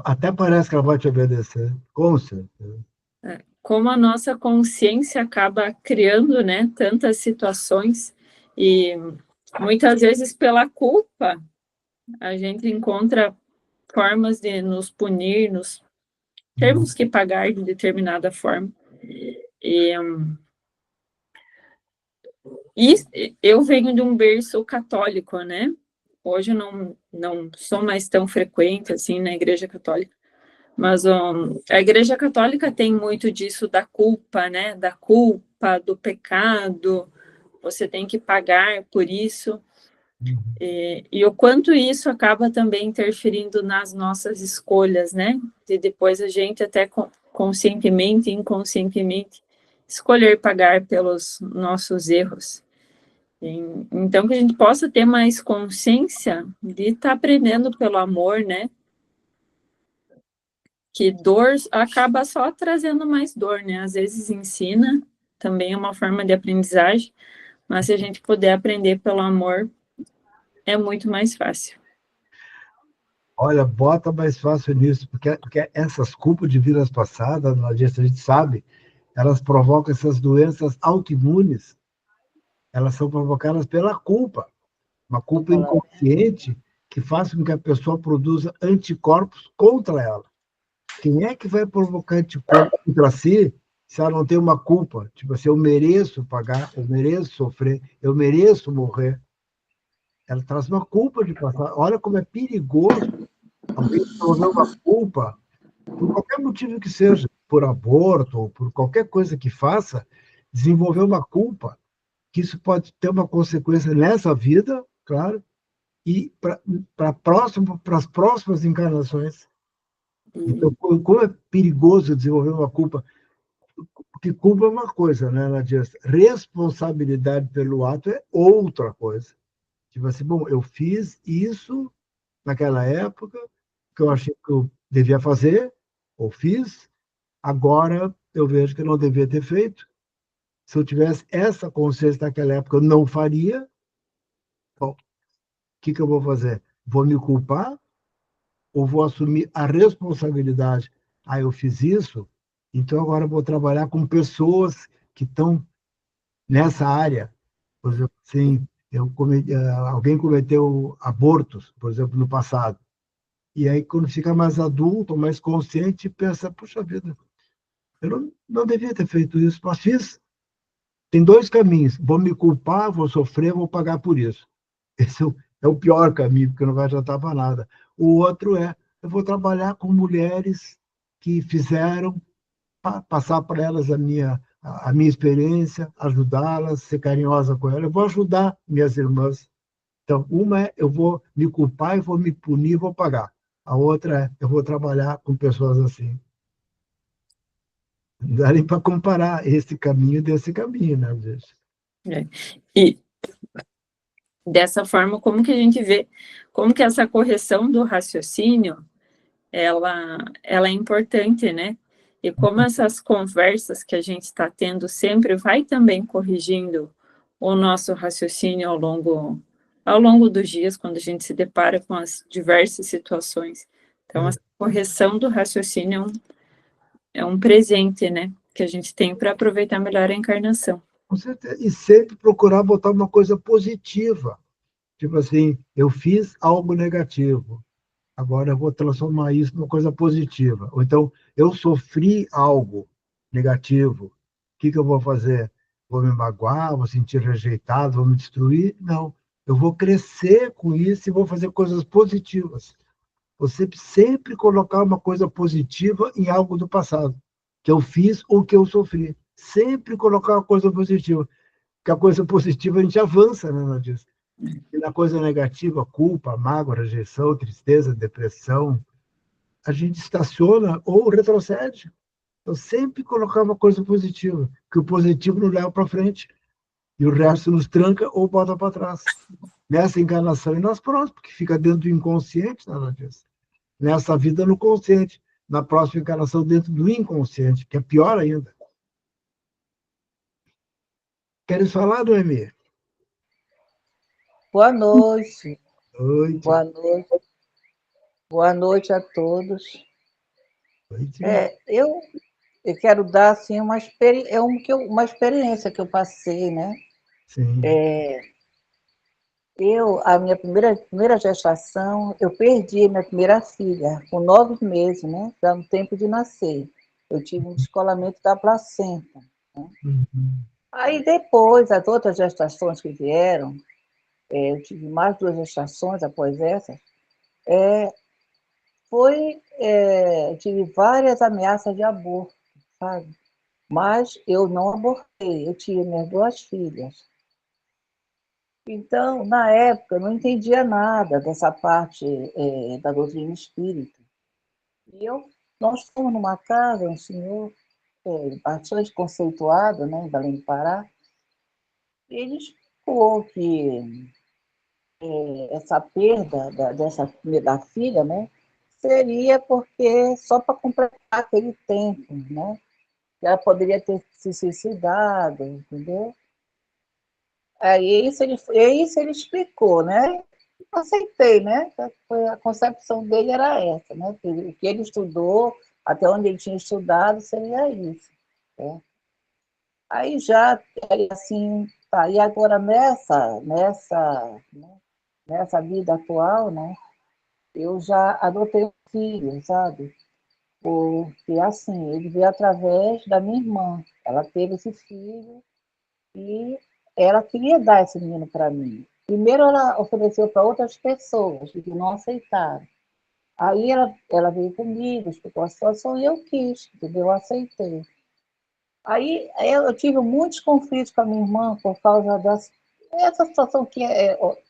Até parece que ela vai te obedecer, com certeza. Como a nossa consciência acaba criando, né, tantas situações e muitas vezes pela culpa a gente encontra formas de nos punir, termos que pagar de determinada forma. E eu venho de um berço católico, né? Hoje eu não sou mais tão frequente assim na Igreja Católica, mas a Igreja Católica tem muito disso da culpa, né? Da culpa, do pecado, você tem que pagar por isso. E o quanto isso acaba também interferindo nas nossas escolhas, né? E depois a gente até conscientemente e inconscientemente escolher pagar pelos nossos erros. Então, que a gente possa ter mais consciência de estar aprendendo pelo amor, né? Que dor acaba só trazendo mais dor, né? Às vezes ensina, também é uma forma de aprendizagem, mas se a gente puder aprender pelo amor, é muito mais fácil. Olha, bota mais fácil nisso, porque essas culpas de vidas passadas, a gente sabe, elas provocam essas doenças autoimunes, elas são provocadas pela culpa, uma culpa inconsciente que faz com que a pessoa produza anticorpos contra ela. Quem é que vai provocar anticorpos contra si se ela não tem uma culpa? Tipo assim, eu mereço pagar, eu mereço sofrer, eu mereço morrer. Ela traz uma culpa de passar. Olha como é perigoso alguém desenvolver uma culpa, por qualquer motivo que seja, por aborto ou por qualquer coisa que faça, desenvolver uma culpa, que isso pode ter uma consequência nessa vida, claro, e para as próximas encarnações. Então, como é perigoso desenvolver uma culpa? Porque culpa é uma coisa, né, Nadia? Responsabilidade pelo ato é outra coisa. Tipo assim, bom, eu fiz isso naquela época, que eu achei que eu devia fazer, ou fiz, agora eu vejo que eu não devia ter feito. Se eu tivesse essa consciência naquela época, eu não faria. Bom, o que eu vou fazer? Vou me culpar ou vou assumir a responsabilidade? Ah, eu fiz isso, então agora eu vou trabalhar com pessoas que estão nessa área. Por exemplo, assim, alguém cometeu abortos, por exemplo, no passado. E aí, quando fica mais adulto, mais consciente, pensa, puxa vida, eu não devia ter feito isso, mas fiz. Tem dois caminhos, vou me culpar, vou sofrer, vou pagar por isso. Esse é o pior caminho, porque não vai adiantar para nada. O outro é, eu vou trabalhar com mulheres que fizeram, passar para elas a minha experiência, ajudá-las, ser carinhosa com elas. Eu vou ajudar minhas irmãs. Então, uma é, eu vou me culpar, eu vou me punir, vou pagar. A outra é, eu vou trabalhar com pessoas assim. Não dá nem para comparar esse caminho desse caminho, né, gente? E dessa forma, como que a gente vê, como que essa correção do raciocínio, ela é importante, né? E como essas conversas que a gente está tendo sempre vai também corrigindo o nosso raciocínio ao longo dos dias, quando a gente se depara com as diversas situações. Então, essa correção do raciocínio é um presente, né? Que a gente tem para aproveitar melhor a encarnação. Com certeza. E sempre procurar botar uma coisa positiva. Tipo assim, eu fiz algo negativo, agora eu vou transformar isso numa coisa positiva. Ou então, eu sofri algo negativo, o que eu vou fazer? Vou me magoar, vou sentir rejeitado, vou me destruir? Não. Eu vou crescer com isso e vou fazer coisas positivas. Você sempre colocar uma coisa positiva em algo do passado, que eu fiz ou que eu sofri. Sempre colocar uma coisa positiva. Porque a coisa positiva a gente avança, né, Nadia? E na coisa negativa, culpa, mágoa, rejeição, tristeza, depressão, a gente estaciona ou retrocede. Então, sempre colocar uma coisa positiva, que o positivo nos leva para frente e o resto nos tranca ou bota para trás. Nessa encarnação e nas próximas, porque fica dentro do inconsciente, nada disso. Nessa vida, no consciente. Na próxima encarnação, dentro do inconsciente, que é pior ainda. Queres falar, Noemi? Boa noite. Noite. Boa noite. Boa noite a todos. Noite. Eu quero dar assim, uma experiência que eu passei, né? Sim. A minha primeira gestação, eu perdi a minha primeira filha, com 9 meses, né? Já no tempo de nascer. Eu tive um descolamento da placenta. Né? Uhum. Aí depois, as outras gestações que vieram, eu tive mais 2 gestações após essa, eu tive várias ameaças de aborto, sabe? Mas eu não abortei, eu tive minhas 2 filhas. Então, na época, eu não entendia nada dessa parte da doutrina espírita. E nós fomos numa casa, um senhor bastante conceituado, né, em Belém do Pará, e ele explicou que essa perda da filha, né, seria porque só para completar aquele tempo, né, que ela poderia ter se suicidado, entendeu? Aí isso ele explicou, né? Aceitei, né? A concepção dele era essa, né? O que ele estudou, até onde ele tinha estudado, seria isso. Né? Aí já, assim, tá. E agora nessa vida atual, né? Eu já adotei um filho, sabe? Porque, assim, ele veio através da minha irmã. Ela teve esse filho e ela queria dar esse menino para mim. Primeiro ela ofereceu para outras pessoas que não aceitaram. Aí ela veio comigo, explicou a situação e eu quis, entendeu? Eu aceitei. Aí eu tive muitos conflitos com a minha irmã por causa dessa situação que,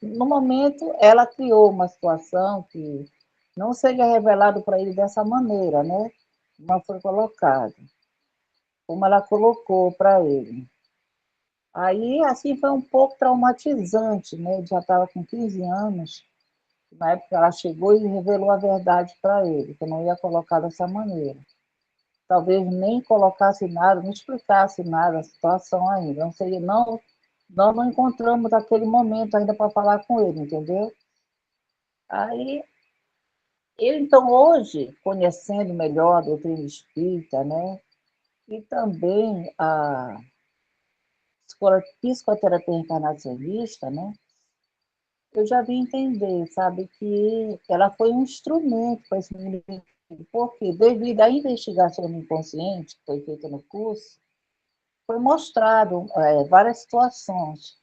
no momento, ela criou uma situação que não seria revelado para ele dessa maneira, né? Não foi colocado, como ela colocou para ele. Aí, assim, foi um pouco traumatizante, né? Ele já estava com 15 anos, na época ela chegou e revelou a verdade para ele, que eu não ia colocar dessa maneira. Talvez nem colocasse nada, não explicasse nada a situação ainda. Não seria, nós não encontramos aquele momento ainda para falar com ele, entendeu? Aí, então, hoje, conhecendo melhor a doutrina espírita, né? E também a psicoterapia encarnacionista, né? Eu já vim entender, sabe, que ela foi um instrumento para esse menino, porque devido à investigação do inconsciente que foi feita no curso, foi mostrado várias situações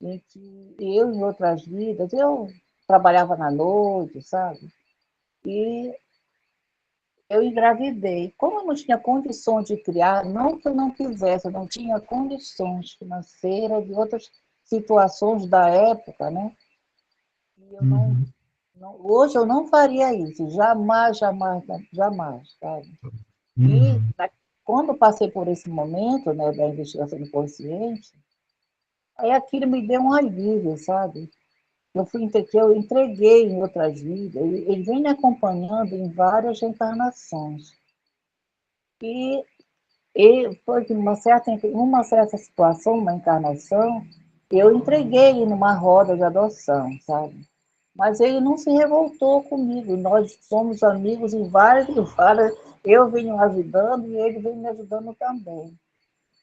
em que eu, em outras vidas, eu trabalhava na noite, sabe, e eu engravidei. Como eu não tinha condições de criar, não que eu não quisesse, eu não tinha condições financeiras de outras situações da época, né? E eu hoje eu não faria isso, jamais, jamais, jamais, sabe? E quando eu passei por esse momento, né, da investigação do consciente, aí aquilo me deu um alívio, sabe? Eu entreguei em outras vidas, ele vem me acompanhando em várias reencarnações. E foi que numa certa situação, uma encarnação, eu entreguei ele numa roda de adoção, sabe? Mas ele não se revoltou comigo. Nós somos amigos em várias. Eu venho ajudando e ele vem me ajudando também.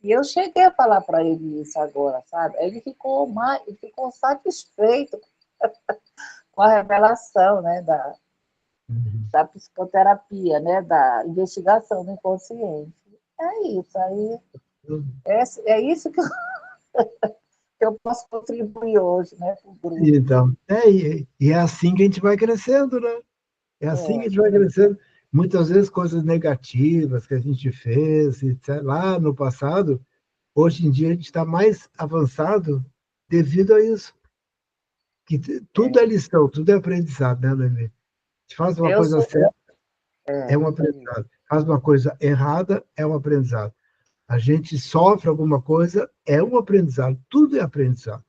E eu cheguei a falar para ele isso agora, sabe? Aí ele ficou satisfeito com a revelação, né, da psicoterapia, né, da investigação do inconsciente. É isso aí. É isso que eu posso contribuir hoje, né, para o grupo. Então, e é assim que a gente vai crescendo, né? É assim que a gente vai crescendo. Muitas vezes coisas negativas que a gente fez, etc., lá no passado, hoje em dia a gente está mais avançado devido a isso. Que tudo é lição, tudo é aprendizado, né, Noemi? A gente faz uma coisa certa, é um aprendizado. Faz uma coisa errada, é um aprendizado. A gente sofre alguma coisa, é um aprendizado. Tudo é aprendizado.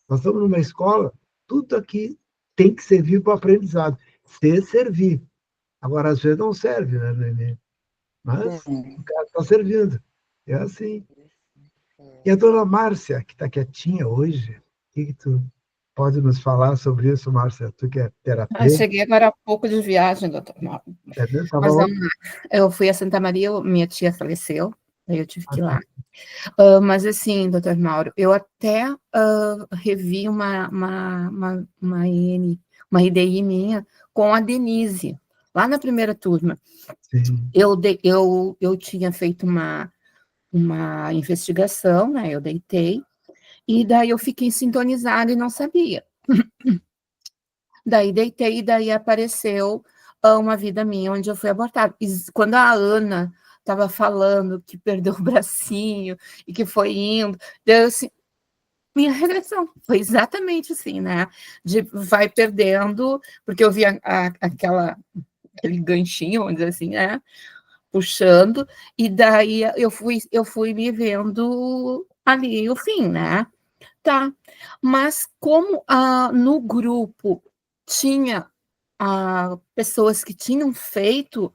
Nós estamos numa escola, tudo aqui tem que servir para o aprendizado. Se servir. Agora, às vezes não serve, né, Noemi? Mas o cara está servindo. É assim. E a dona Márcia, que está quietinha hoje, o que tu pode nos falar sobre isso, Márcia? Tu que é terapeuta. Cheguei agora há pouco de viagem, doutor Mauro. Tá Mas bom. eu fui a Santa Maria, minha tia faleceu, aí eu tive que ir lá. Mas assim, doutor Mauro, eu até revi uma IDI minha com a Denise, lá na primeira turma. Sim. Eu tinha feito uma investigação, né? Eu deitei, e daí eu fiquei sintonizada e não sabia. Daí deitei, e daí apareceu uma vida minha onde eu fui abortada. E quando a Ana estava falando que perdeu o bracinho e que foi indo, deu assim, minha regressão foi exatamente assim, né? Vai perdendo, porque eu vi aquele ganchinho, vamos dizer assim, né? Puxando, e daí eu fui me vendo ali o fim, né? Tá, mas como no grupo tinha pessoas que tinham feito,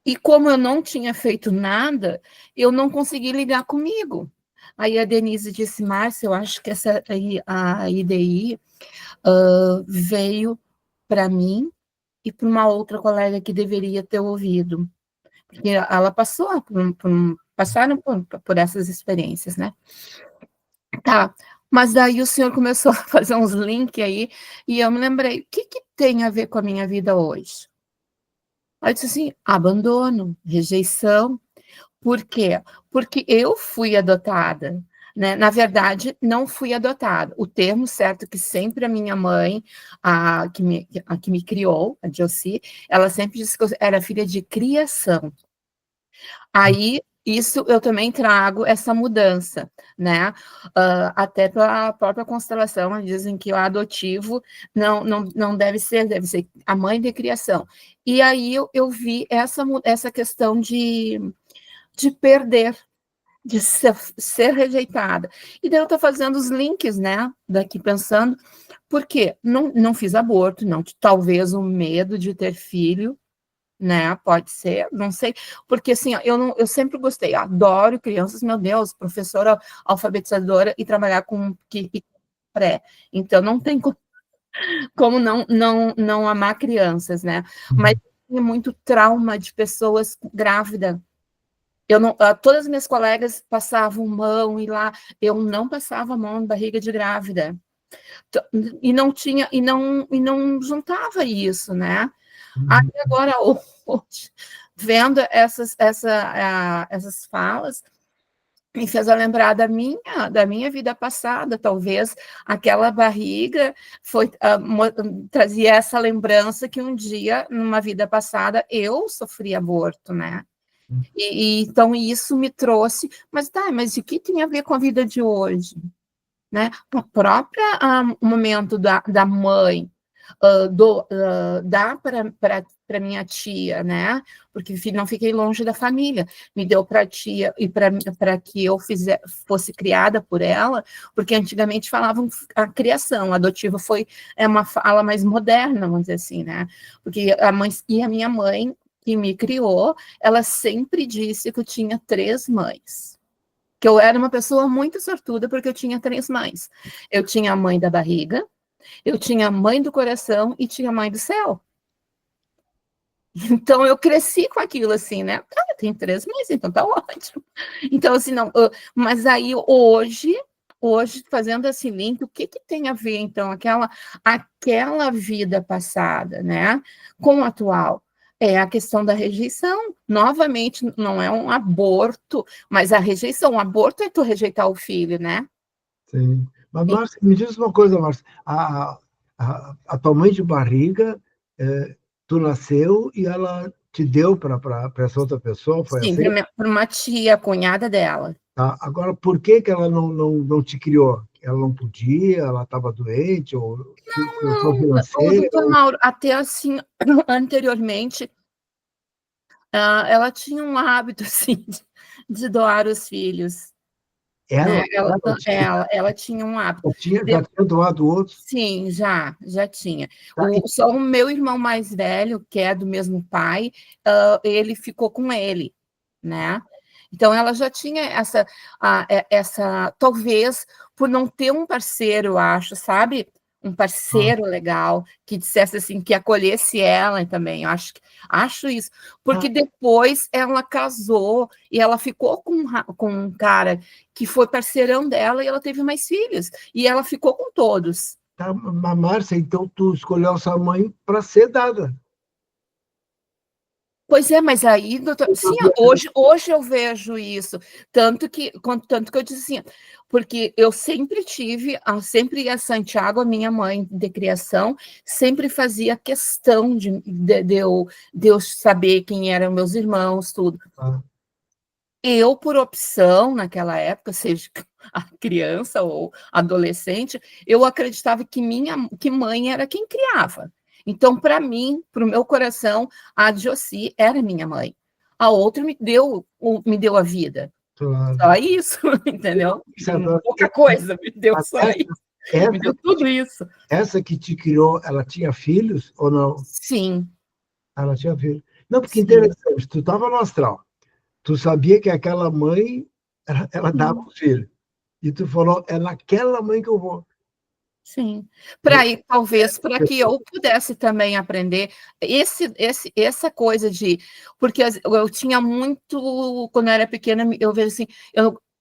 e como eu não tinha feito nada, eu não consegui ligar comigo. Aí a Denise disse, Márcia, eu acho que a IDI veio para mim e para uma outra colega que deveria ter ouvido. Porque ela passaram por essas experiências, né? Tá, mas daí o senhor começou a fazer uns links aí, e eu me lembrei, o que tem a ver com a minha vida hoje? Aí eu disse assim, abandono, rejeição. Por quê? Porque eu fui adotada, né? Na verdade, não fui adotada. O termo certo que sempre a minha mãe, a que me criou, a Josi, ela sempre disse que eu era filha de criação. Aí, isso eu também trago essa mudança, né? Até pela própria constelação, dizem que o adotivo não deve ser a mãe de criação. E aí eu vi essa questão de perder, de ser rejeitada. E daí eu estou fazendo os links, né? Daqui pensando, porque não fiz aborto, não, talvez o medo de ter filho, né? Pode ser, não sei, porque assim, eu sempre gostei, adoro crianças, meu Deus, professora alfabetizadora e trabalhar com equipe pré, então não tem como não amar crianças, né? Mas tem muito trauma de pessoas grávidas. Todas as minhas colegas passavam mão e lá eu não passava mão na barriga de grávida. E não tinha, e não juntava isso, né? Aí agora, hoje, vendo essas falas, me fez lembrar da minha vida passada. Talvez aquela barriga trazia essa lembrança que um dia, numa vida passada, eu sofri aborto, né? Então isso me trouxe, mas o que tem a ver com a vida de hoje? Né? O próprio momento da mãe, dá para para minha tia, né? Porque não fiquei longe da família. Me deu para a tia e para que eu fosse criada por ela, porque antigamente falavam a criação, adotiva é uma fala mais moderna, vamos dizer assim, né? Porque a minha mãe, que me criou, ela sempre disse que eu tinha 3 mães. Que eu era uma pessoa muito sortuda, porque eu tinha 3 mães. Eu tinha a mãe da barriga, eu tinha a mãe do coração e tinha a mãe do céu. Então, eu cresci com aquilo, assim, né? Ah, tem 3 mães, então tá ótimo. Então, assim, não... Mas aí, hoje, fazendo esse link, o que tem a ver, então, aquela vida passada, né, com o atual? É a questão da rejeição. Novamente, não é um aborto, mas a rejeição. O aborto é tu rejeitar o filho, né? Sim. Mas, Márcia, me diz uma coisa, Márcia. A tua mãe de barriga, tu nasceu e ela te deu para essa outra pessoa? Foi Sim, assim? para uma tia, cunhada dela. Tá. Agora, por que ela não te criou? Ela não podia? Ela estava doente? Ou situação financeira? Doutor Mauro, até assim, anteriormente, ela tinha um hábito, assim, de doar os filhos. Né? Ela tinha um hábito. Já tinha doado outros? Sim, já tinha. Tá. Só o meu irmão mais velho, que é do mesmo pai, ele ficou com ele, né? Então, ela já tinha essa, talvez, por não ter um parceiro, eu acho, sabe? Um parceiro legal, que dissesse assim, que acolhesse ela também, eu acho isso. Porque depois ela casou e ela ficou com um cara que foi parceirão dela e ela teve mais filhos. E ela ficou com todos. Tá, Márcia, então tu escolheu sua mãe para ser dada. Pois é, mas aí, doutor, sim, hoje eu vejo isso, tanto que eu disse assim, porque eu sempre ia a Santiago, a minha mãe de criação, sempre fazia questão de eu saber quem eram meus irmãos, tudo. Eu, por opção, naquela época, seja a criança ou adolescente, eu acreditava que mãe era quem criava. Então, para mim, para o meu coração, a Jocy era minha mãe. A outra me deu a vida. Claro. Só isso, entendeu? Pouca coisa, me deu só isso. Me deu tudo isso. Essa que te criou, ela tinha filhos ou não? Sim. Ela tinha filhos. Não, porque interessante, tu estava no astral. Tu sabia que aquela mãe, ela dava os filhos. E tu falou, é naquela mãe que eu vou. Sim, talvez para que eu pudesse também aprender essa coisa de... Porque eu tinha muito... Quando eu era pequena, eu vejo assim,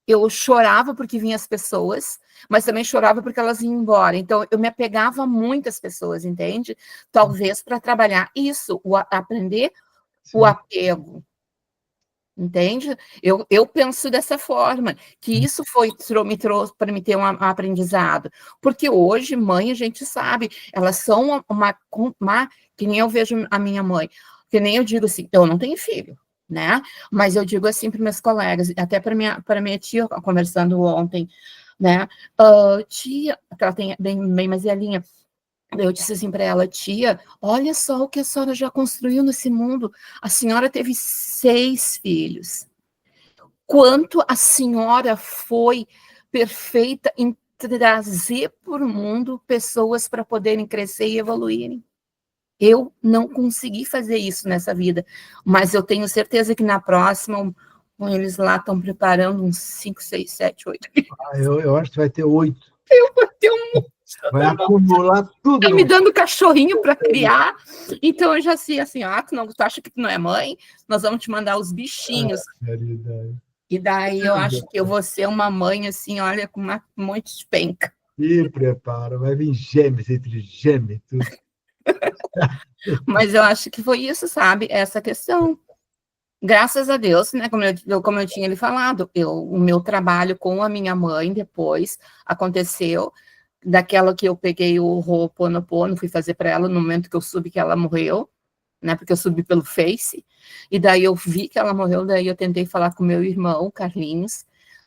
eu chorava porque vinham as pessoas, mas também chorava porque elas iam embora. Então, eu me apegava a muitas pessoas, entende? Talvez para trabalhar isso, aprender o apego. Entende? Eu penso dessa forma, que isso me trouxe para me ter um aprendizado. Porque hoje, mãe, a gente sabe, elas são que nem eu vejo a minha mãe, que nem eu digo assim, eu não tenho filho, né? Mas eu digo assim para meus colegas, até para minha tia, conversando ontem, né? Tia, que ela tem bem mais velhinha, eu disse assim para ela, tia, olha só o que a senhora já construiu nesse mundo. A senhora teve 6 filhos. Quanto a senhora foi perfeita em trazer para o mundo pessoas para poderem crescer e evoluírem. Eu não consegui fazer isso nessa vida, mas eu tenho certeza que na próxima, eles lá estão preparando uns 5, 6, 7, 8. Eu acho que vai ter 8. Eu vou ter um... Vai acumular tudo. Tá me dando cachorrinho para criar, então eu já sei assim, tu acha que tu não é mãe? Nós vamos te mandar os bichinhos. E daí eu acho que eu vou ser uma mãe assim, olha, com um monte de penca. E prepara, vai vir gêmeos entre gêmeos. Mas eu acho que foi isso, sabe? Essa questão. Graças a Deus, né? Como eu tinha lhe falado, o meu trabalho com a minha mãe depois aconteceu. Daquela que eu peguei o Ho'oponopono, fui fazer para ela no momento que eu soube que ela morreu, né? Porque eu subi pelo Face, e daí eu vi que ela morreu, daí eu tentei falar com meu irmão, Carlinhos,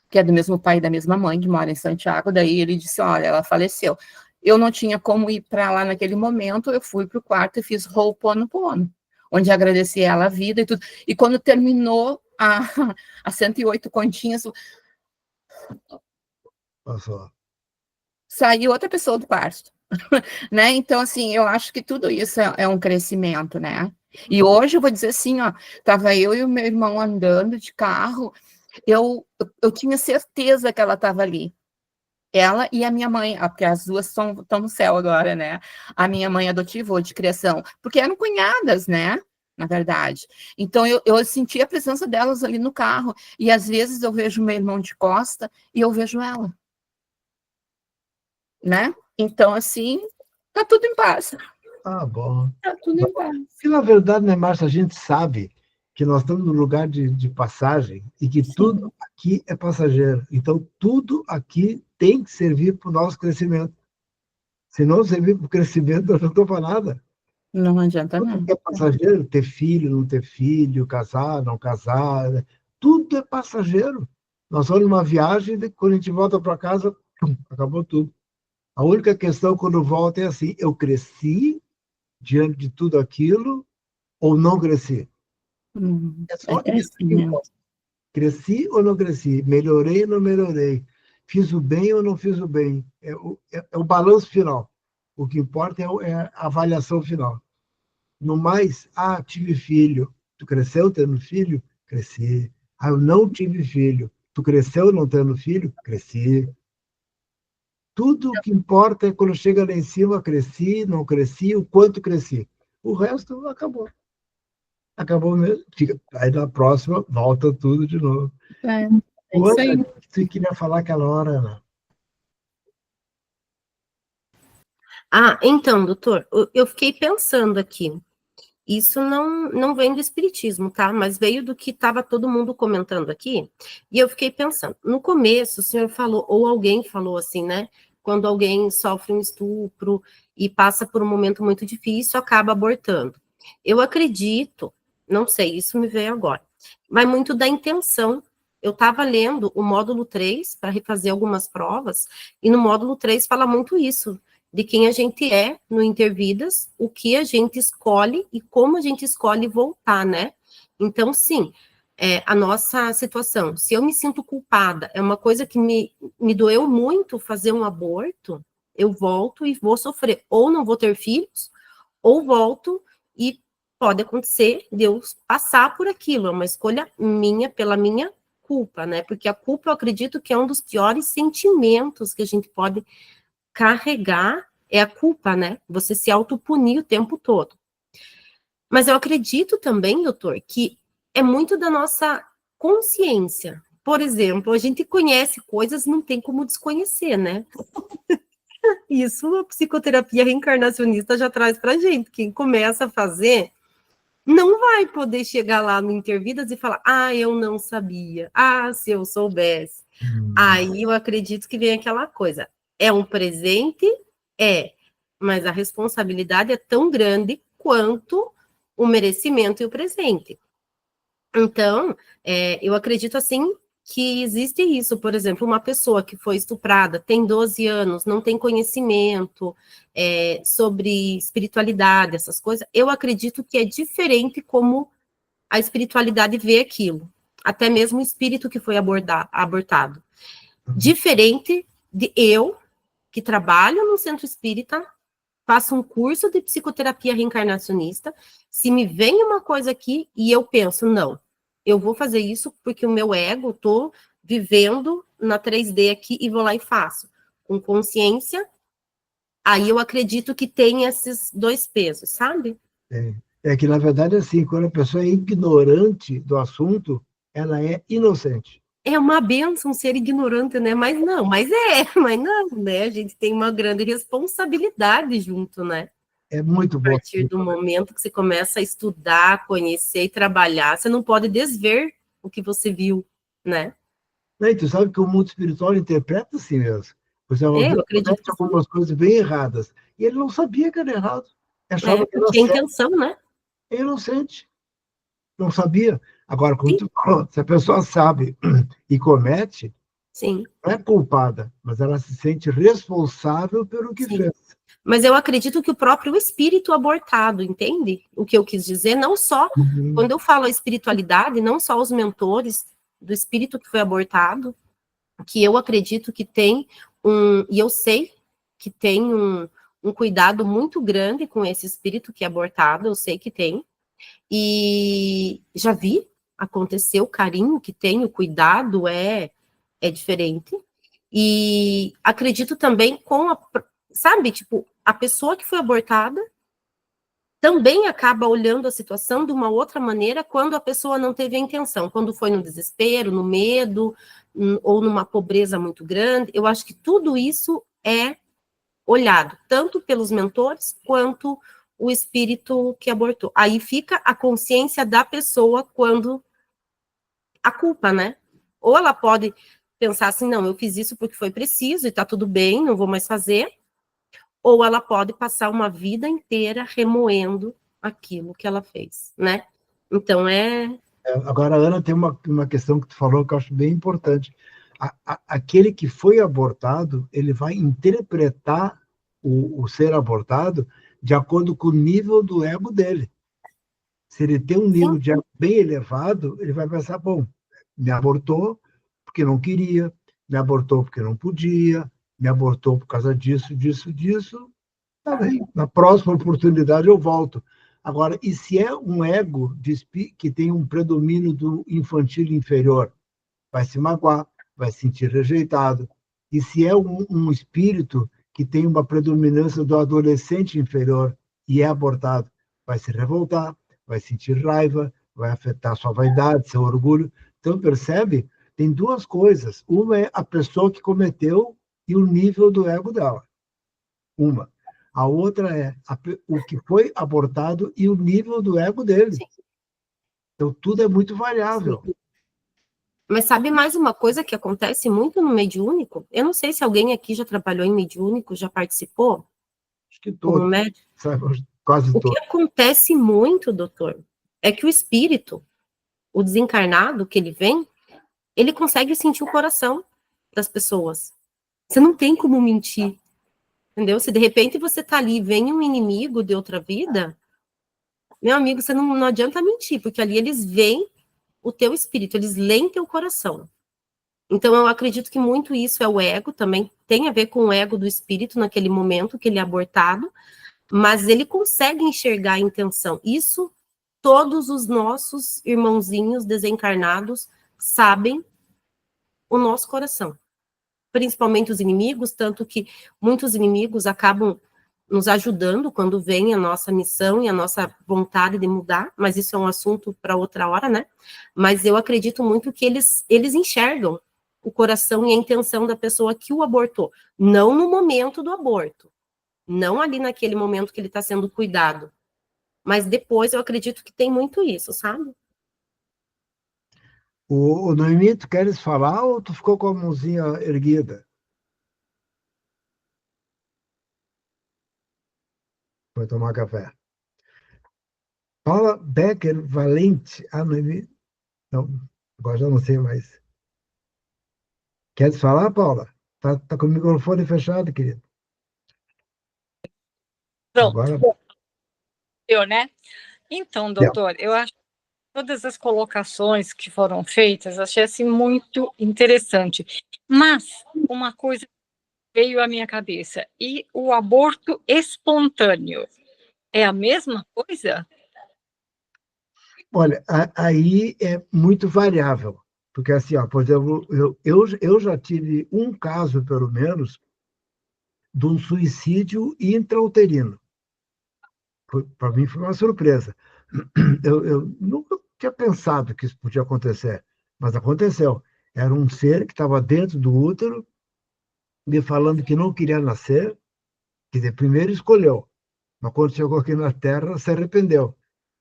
que é do mesmo pai e da mesma mãe, que mora em Santiago, daí ele disse, olha, ela faleceu. Eu não tinha como ir para lá naquele momento, eu fui para o quarto e fiz Ho'oponopono. onde agradeci ela a vida e tudo. E quando terminou a 108 continhas, Passou. saiu outra pessoa do quarto, né? Então, assim, eu acho que tudo isso é um crescimento, né? E hoje eu vou dizer assim, ó, tava eu e o meu irmão andando de carro, eu tinha certeza que ela estava ali. Ela e a minha mãe, porque as duas estão no céu agora, né? A minha mãe adotiva de criação, porque eram cunhadas, né? Na verdade. Então, eu senti a presença delas ali no carro, e às vezes eu vejo meu irmão de costa e eu vejo ela, né? Então, assim, tá tudo em paz. Ah, bom. Tá tudo em paz. Porque, na verdade, né, Márcia, a gente sabe que nós estamos num lugar de passagem e que tudo aqui é passageiro. Então, tudo aqui tem que servir para o nosso crescimento. Se não servir para o crescimento, eu não estou para nada. Não adianta Tudo nada. que é passageiro, ter filho, não ter filho, casar, não casar, né? Tudo é passageiro. Nós vamos numa viagem e quando a gente volta para casa, acabou tudo. A única questão quando volta é assim, eu cresci diante de tudo aquilo ou não cresci? É só isso que importa. Cresci ou não cresci? Melhorei ou não melhorei? Fiz o bem ou não fiz o bem? É o balanço final. O que importa é a avaliação final. No mais, tive filho. Tu cresceu tendo filho? Cresci. Eu não tive filho. Tu cresceu não tendo filho? Cresci. Tudo o que importa é quando chega lá em cima, cresci, não cresci, o quanto cresci. O resto acabou. Acabou mesmo. Aí na próxima, volta tudo de novo. É isso aí. Você queria falar aquela hora, Ana? Então, doutor, eu fiquei pensando aqui. Isso não vem do espiritismo, tá? Mas veio do que estava todo mundo comentando aqui. E eu fiquei pensando. No começo, o senhor falou, ou alguém falou assim, né? Quando alguém sofre um estupro e passa por um momento muito difícil, acaba abortando. Eu acredito, não sei, isso me veio agora, vai muito da intenção. Eu estava lendo o módulo 3 para refazer algumas provas, e no módulo 3 fala muito isso, de quem a gente é no Intervidas, o que a gente escolhe e como a gente escolhe voltar, né? Então, sim, a nossa situação, se eu me sinto culpada, é uma coisa que me doeu muito fazer um aborto, eu volto e vou sofrer, ou não vou ter filhos, ou volto e pode acontecer de eu passar por aquilo, é uma escolha minha, pela minha culpa, né? Porque a culpa, eu acredito que é um dos piores sentimentos que a gente pode carregar, é a culpa, né? Você se autopunir o tempo todo. Mas eu acredito também, doutor, que é muito da nossa consciência. Por exemplo, a gente conhece coisas, não tem como desconhecer, né? Isso a psicoterapia reencarnacionista já traz pra gente. Quem começa a fazer não vai poder chegar lá no Intervidas e falar, eu não sabia, se eu soubesse. Aí eu acredito que vem aquela coisa, é um presente? Mas a responsabilidade é tão grande quanto o merecimento e o presente. Então, eu acredito, assim, que existe isso. Por exemplo, uma pessoa que foi estuprada, tem 12 anos, não tem conhecimento sobre espiritualidade, essas coisas, eu acredito que é diferente como a espiritualidade vê aquilo. Até mesmo o espírito que foi abortado. Diferente de eu, que trabalho no centro espírita, faço um curso de psicoterapia reencarnacionista, se me vem uma coisa aqui e eu penso, não, eu vou fazer isso porque o meu ego, estou vivendo na 3D aqui e vou lá e faço. Com consciência, aí eu acredito que tem esses dois pesos, sabe? É que, na verdade, assim, quando a pessoa é ignorante do assunto, ela é inocente. É uma bênção ser ignorante, né? Mas não, mas não, né? A gente tem uma grande responsabilidade junto, né? É muito bom. A partir do momento que você começa a estudar, conhecer e trabalhar, você não pode desver o que você viu, né? E tu sabe que o mundo espiritual interpreta assim mesmo. Você eu acredito que algumas coisas bem erradas. E ele não sabia que era errado. Achava que era porque a intenção, né? É inocente. Não sabia. Agora, como tu falou, se a pessoa sabe e comete, Sim. Não é culpada, mas ela se sente responsável pelo que Sim. fez. Mas eu acredito que o próprio espírito abortado, entende? O que eu quis dizer, não só, quando eu falo a espiritualidade, não só os mentores do espírito que foi abortado, que eu acredito que tem e eu sei que tem um cuidado muito grande com esse espírito que é abortado, eu sei que tem, e já vi acontecer, o carinho que tem, o cuidado é diferente, e acredito também sabe, tipo, a pessoa que foi abortada também acaba olhando a situação de uma outra maneira quando a pessoa não teve a intenção, quando foi no desespero, no medo, ou numa pobreza muito grande. Eu acho que tudo isso é olhado, tanto pelos mentores, quanto o espírito que abortou. Aí fica a consciência da pessoa quando a culpa, né? Ou ela pode pensar assim, não, eu fiz isso porque foi preciso e tá tudo bem, não vou mais fazer, ou ela pode passar uma vida inteira remoendo aquilo que ela fez, né? Então, Agora, Ana, tem uma questão que tu falou que eu acho bem importante. Aquele que foi abortado, ele vai interpretar o ser abortado de acordo com o nível do ego dele. Se ele tem um nível de ego bem elevado, ele vai pensar, bom, me abortou porque não queria, me abortou porque não podia, me abortou por causa disso, tá bem, na próxima oportunidade eu volto. Agora, e se é um ego que tem um predomínio do infantil inferior? Vai se magoar, vai se sentir rejeitado. E se é um espírito que tem uma predominância do adolescente inferior e é abortado, vai se revoltar, vai sentir raiva, vai afetar sua vaidade, seu orgulho. Então, percebe? Tem duas coisas. Uma é a pessoa que cometeu e o nível do ego dela. Uma. A outra é o que foi abortado e o nível do ego dele. Sim. Então, tudo é muito variável. Sim. Mas sabe mais uma coisa que acontece muito no mediúnico? Eu não sei se alguém aqui já trabalhou em mediúnico, já participou? Acho que todos. Como médico. Quase todos. O que acontece muito, doutor, é que o espírito, o desencarnado que ele vem, ele consegue sentir o coração das pessoas. Você não tem como mentir. Entendeu? Se de repente você tá ali e vem um inimigo de outra vida, meu amigo, você não adianta mentir, porque ali eles veem o teu espírito, eles leem teu coração. Então, eu acredito que muito isso é o ego, também tem a ver com o ego do espírito naquele momento que ele é abortado, mas ele consegue enxergar a intenção. Isso todos os nossos irmãozinhos desencarnados sabem o nosso coração. Principalmente os inimigos, tanto que muitos inimigos acabam nos ajudando quando vem a nossa missão e a nossa vontade de mudar, mas isso é um assunto para outra hora, né? Mas eu acredito muito que eles enxergam o coração e a intenção da pessoa que o abortou, não no momento do aborto, não ali naquele momento que ele está sendo cuidado, mas depois eu acredito que tem muito isso, sabe? O Noemi, tu queres falar ou tu ficou com a mãozinha erguida? Foi tomar café. Paula Becker Valente. Ah, Noemi. Não, agora já não sei mais. Queres falar, Paula? Tá com o microfone fechado, querido. Pronto. Agora... Eu, né? Então, doutor, eu acho que todas as colocações que foram feitas, achei assim muito interessante. Mas uma coisa veio à minha cabeça, e o aborto espontâneo é a mesma coisa? Olha, aí é muito variável, porque assim, ó, por exemplo, eu já tive um caso, pelo menos, de um suicídio intrauterino. Para mim foi uma surpresa. Eu nunca tinha pensado que isso podia acontecer, mas aconteceu. Era um ser que estava dentro do útero, me falando que não queria nascer, que primeiro escolheu, mas quando chegou aqui na Terra, se arrependeu.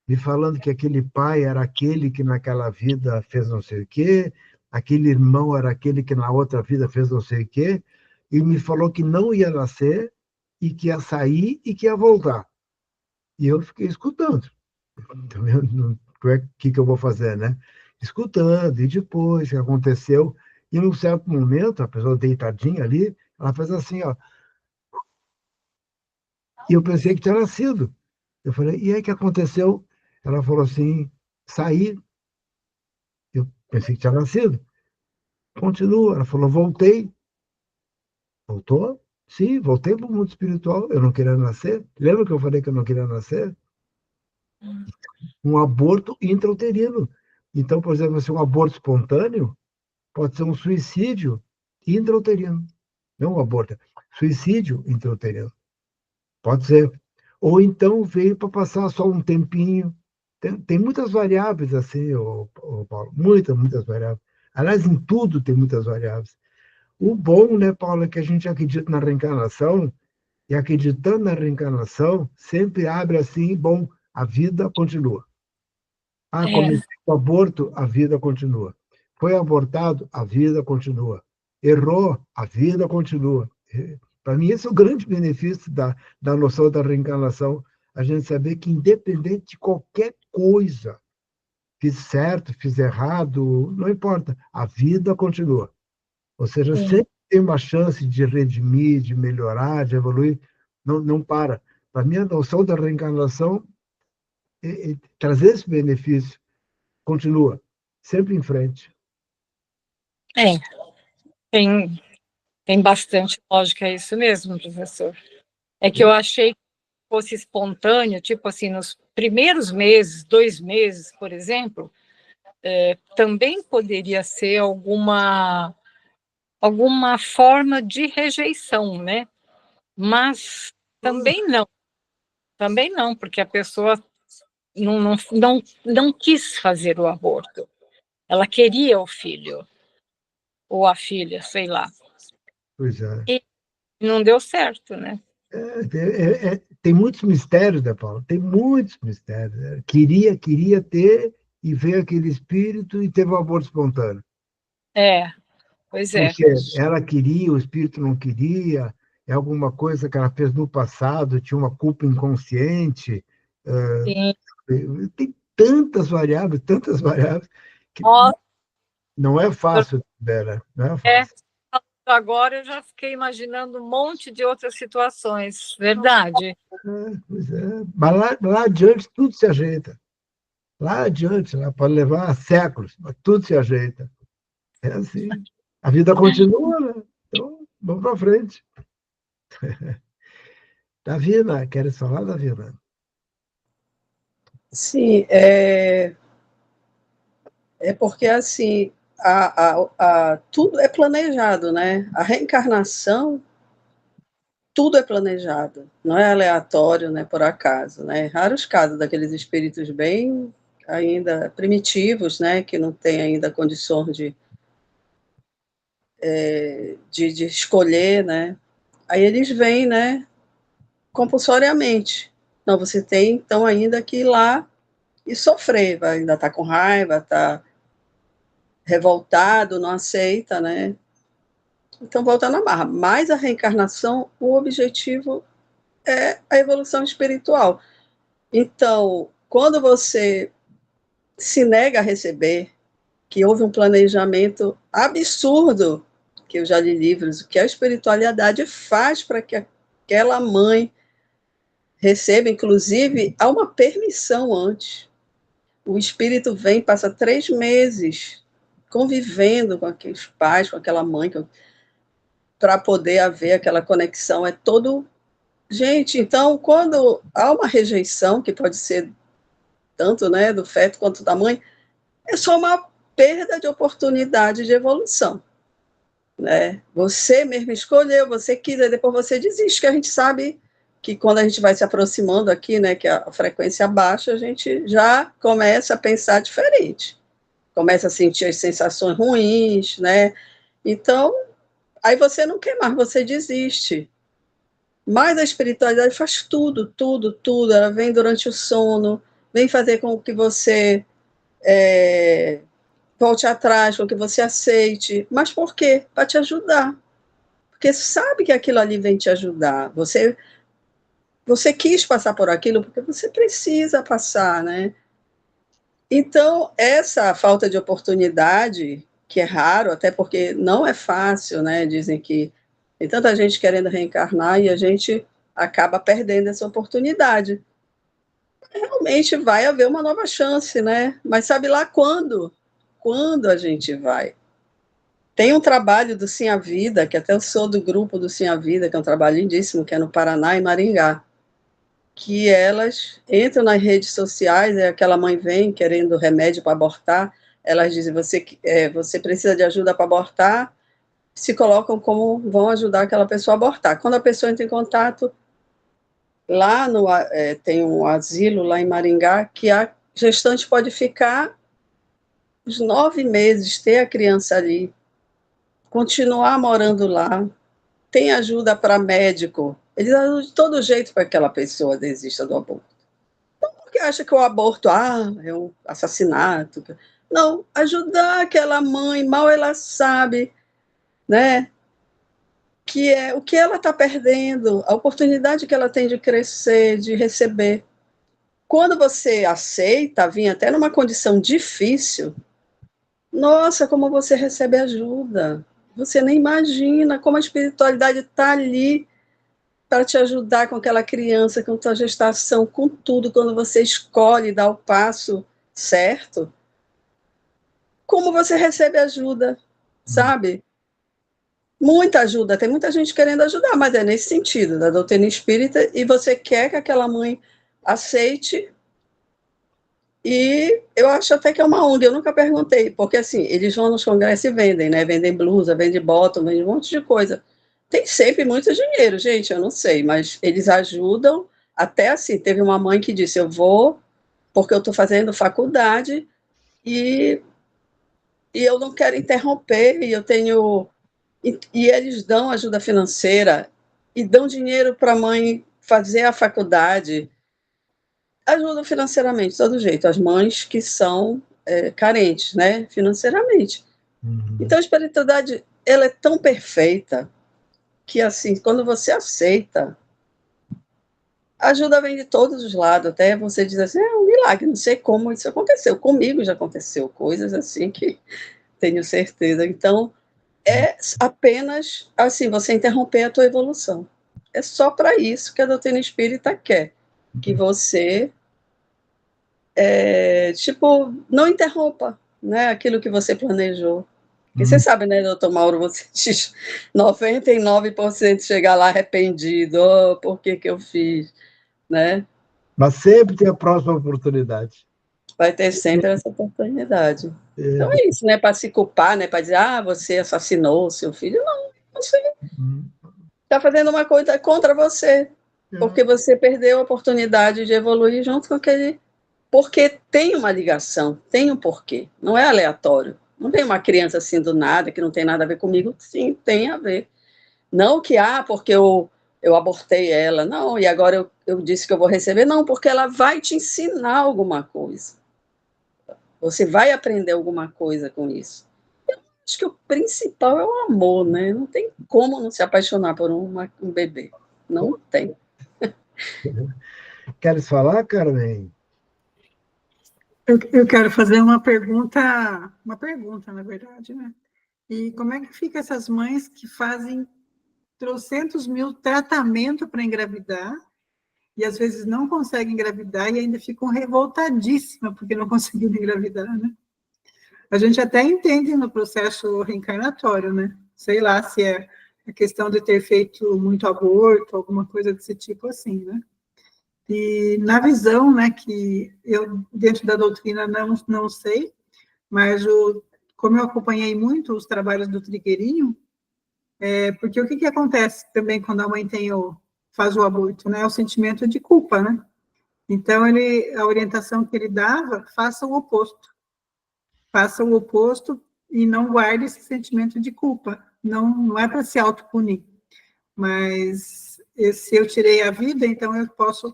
Me falando que aquele pai era aquele que naquela vida fez não sei o quê, aquele irmão era aquele que na outra vida fez não sei o quê, e me falou que não ia nascer, e que ia sair e que ia voltar. E eu fiquei escutando. O que eu vou fazer, né? Escutando, e depois que aconteceu. E num certo momento, a pessoa deitadinha ali, ela fez assim, ó. E eu pensei que tinha nascido. Eu falei, e aí o que aconteceu? Ela falou assim, saí. Eu pensei que tinha nascido. Continua. Ela falou, voltei. Voltou? Sim, voltei para o mundo espiritual. Eu não queria nascer. Lembra que eu falei que eu não queria nascer? Um aborto intrauterino. Então, por exemplo, se um aborto espontâneo pode ser um suicídio intrauterino. Não um aborto, suicídio intrauterino. Pode ser. Ou então veio para passar só um tempinho. Tem muitas variáveis assim, Paulo, muitas variáveis. Aliás, em tudo tem muitas variáveis. O bom, né, Paulo, é que a gente acredita na reencarnação, e acreditando na reencarnação, sempre abre assim, bom, a vida continua. Cometeu o aborto, a vida continua. Foi abortado, a vida continua. Errou, a vida continua. Para mim, esse é o grande benefício da noção da reencarnação, a gente saber que, independente de qualquer coisa, fiz certo, fiz errado, não importa, a vida continua. Ou seja, sempre tem uma chance de redimir, de melhorar, de evoluir, não para. Para mim, a noção da reencarnação é trazer esse benefício. Continua, sempre em frente. Tem bastante lógica, é isso mesmo, professor. É que eu achei que fosse espontâneo, tipo assim, nos primeiros meses, 2 meses, por exemplo, também poderia ser alguma forma de rejeição, né? Mas também não, porque a pessoa não quis fazer o aborto. Ela queria o filho, ou a filha, sei lá. Pois é. E não deu certo, né? Tem muitos mistérios, né, Paulo? Tem muitos mistérios. Né? Queria ter, e veio aquele espírito e teve um aborto espontâneo. Pois é. Porque ela queria, o espírito não queria, é alguma coisa que ela fez no passado, tinha uma culpa inconsciente. Sim. Tem tantas variáveis, que não é fácil, Vera, não é fácil. Agora eu já fiquei imaginando um monte de outras situações, verdade. Pois é. Mas lá adiante tudo se ajeita. Lá adiante, pode levar séculos, mas tudo se ajeita. É assim. A vida continua, né? Então, vamos para frente. Davina, queres falar, Davina? Sim, porque assim, tudo é planejado, né? A reencarnação, tudo é planejado, não é aleatório, né, por acaso, né? Raros casos daqueles espíritos bem ainda primitivos, né, que não têm ainda condições de escolher, né? Aí eles vêm, né, compulsoriamente. Não, você tem então ainda que ir lá e sofrer, vai ainda estar com raiva, está revoltado, não aceita, né? Então volta na barra. Mas a reencarnação, o objetivo é a evolução espiritual. Então, quando você se nega a receber, que houve um planejamento absurdo, que eu já li livros, o que a espiritualidade faz para que aquela mãe receba, inclusive, há uma permissão antes. O espírito vem, passa 3 meses convivendo com aqueles pais, com aquela mãe, para poder haver aquela conexão. É todo. Gente, então, quando há uma rejeição, que pode ser tanto, né, do feto quanto da mãe, é só uma perda de oportunidade de evolução. Né? Você mesmo escolheu, você quis, aí depois você desiste, que a gente sabe que quando a gente vai se aproximando aqui, né, que a frequência baixa, a gente já começa a pensar diferente, começa a sentir as sensações ruins, né? Então, aí você não quer mais, você desiste. Mas a espiritualidade faz tudo. Ela vem durante o sono, vem fazer com que você volte atrás, com que você aceite. Mas por quê? Para te ajudar. Porque sabe que aquilo ali vem te ajudar. Você quis passar por aquilo porque você precisa passar, né? Então, essa falta de oportunidade que é raro, até porque não é fácil, né? Dizem que tem tanta gente querendo reencarnar e a gente acaba perdendo essa oportunidade. Realmente vai haver uma nova chance, né? Mas sabe lá quando? Quando a gente vai? Tem um trabalho do Sim à Vida, que até eu sou do grupo do Sim à Vida, que é um trabalho lindíssimo, que é no Paraná e Maringá, que elas entram nas redes sociais, aquela mãe vem querendo remédio para abortar, elas dizem, você precisa de ajuda para abortar, se colocam como vão ajudar aquela pessoa a abortar. Quando a pessoa entra em contato, lá tem um asilo lá em Maringá, que a gestante pode ficar os 9 meses, ter a criança ali, continuar morando lá, tem ajuda para médico, eles ajudam de todo jeito para que aquela pessoa desista do aborto. Não porque acha que o aborto é um assassinato. Não, ajudar aquela mãe, mal ela sabe, né, que é o que ela está perdendo, a oportunidade que ela tem de crescer, de receber. Quando você aceita vir até numa condição difícil, nossa, como você recebe ajuda. Você nem imagina como a espiritualidade está ali para te ajudar com aquela criança, com tua gestação, com tudo, quando você escolhe dar o passo certo. Como você recebe ajuda, sabe? Muita ajuda, tem muita gente querendo ajudar, mas é nesse sentido, da doutrina espírita, e você quer que aquela mãe aceite. E eu acho até que é uma ONG, eu nunca perguntei, porque assim, eles vão nos congressos e vendem, né? Vendem blusa, vendem bottom, vendem um monte de coisa. Tem sempre muito dinheiro, gente, eu não sei, mas eles ajudam, até assim, teve uma mãe que disse, eu vou, porque eu estou fazendo faculdade, e eu não quero interromper, e eu tenho... E eles dão ajuda financeira, e dão dinheiro para a mãe fazer a faculdade, ajudam financeiramente, de todo jeito, as mães que são carentes, né, financeiramente. Então, a espiritualidade, ela é tão perfeita, que, assim, quando você aceita, a ajuda vem de todos os lados, até você diz assim, é um milagre, não sei como isso aconteceu, comigo já aconteceu, coisas assim que tenho certeza. Então, é apenas, assim, você interromper a tua evolução. É só para isso que a doutrina espírita quer, que você... não interrompa, né, aquilo que você planejou. Porque você sabe, né, doutor Mauro, você diz 99% chegar lá arrependido, por que eu fiz, né? Mas sempre tem a próxima oportunidade. Vai ter sempre essa oportunidade. Então é isso, né, para se culpar, né, para dizer, você assassinou o seu filho. Não, você está fazendo uma coisa contra você, porque você perdeu a oportunidade de evoluir junto com aquele... Porque tem uma ligação, tem um porquê, não é aleatório. Não tem uma criança assim do nada, que não tem nada a ver comigo. Sim, tem a ver. Não que, porque eu abortei ela, não, e agora eu disse que eu vou receber, não, porque ela vai te ensinar alguma coisa. Você vai aprender alguma coisa com isso. Eu acho que o principal é o amor, né? Não tem como não se apaixonar por um bebê. Não tem. Queres falar, Carmen? Eu quero fazer uma pergunta, na verdade, né? E como é que fica essas mães que fazem 300.000 tratamentos para engravidar e às vezes não conseguem engravidar e ainda ficam revoltadíssimas porque não conseguiram engravidar, né? A gente até entende no processo reencarnatório, né? Sei lá se é a questão de ter feito muito aborto, alguma coisa desse tipo assim, né? E na visão, né, que eu, dentro da doutrina, não sei, mas como eu acompanhei muito os trabalhos do Trigueirinho, porque o que acontece também quando a mãe faz o aborto, né, é o sentimento de culpa, né? Então, a orientação que ele dava, faça o oposto e não guarde esse sentimento de culpa, não é para se autopunir, mas se eu tirei a vida, então eu posso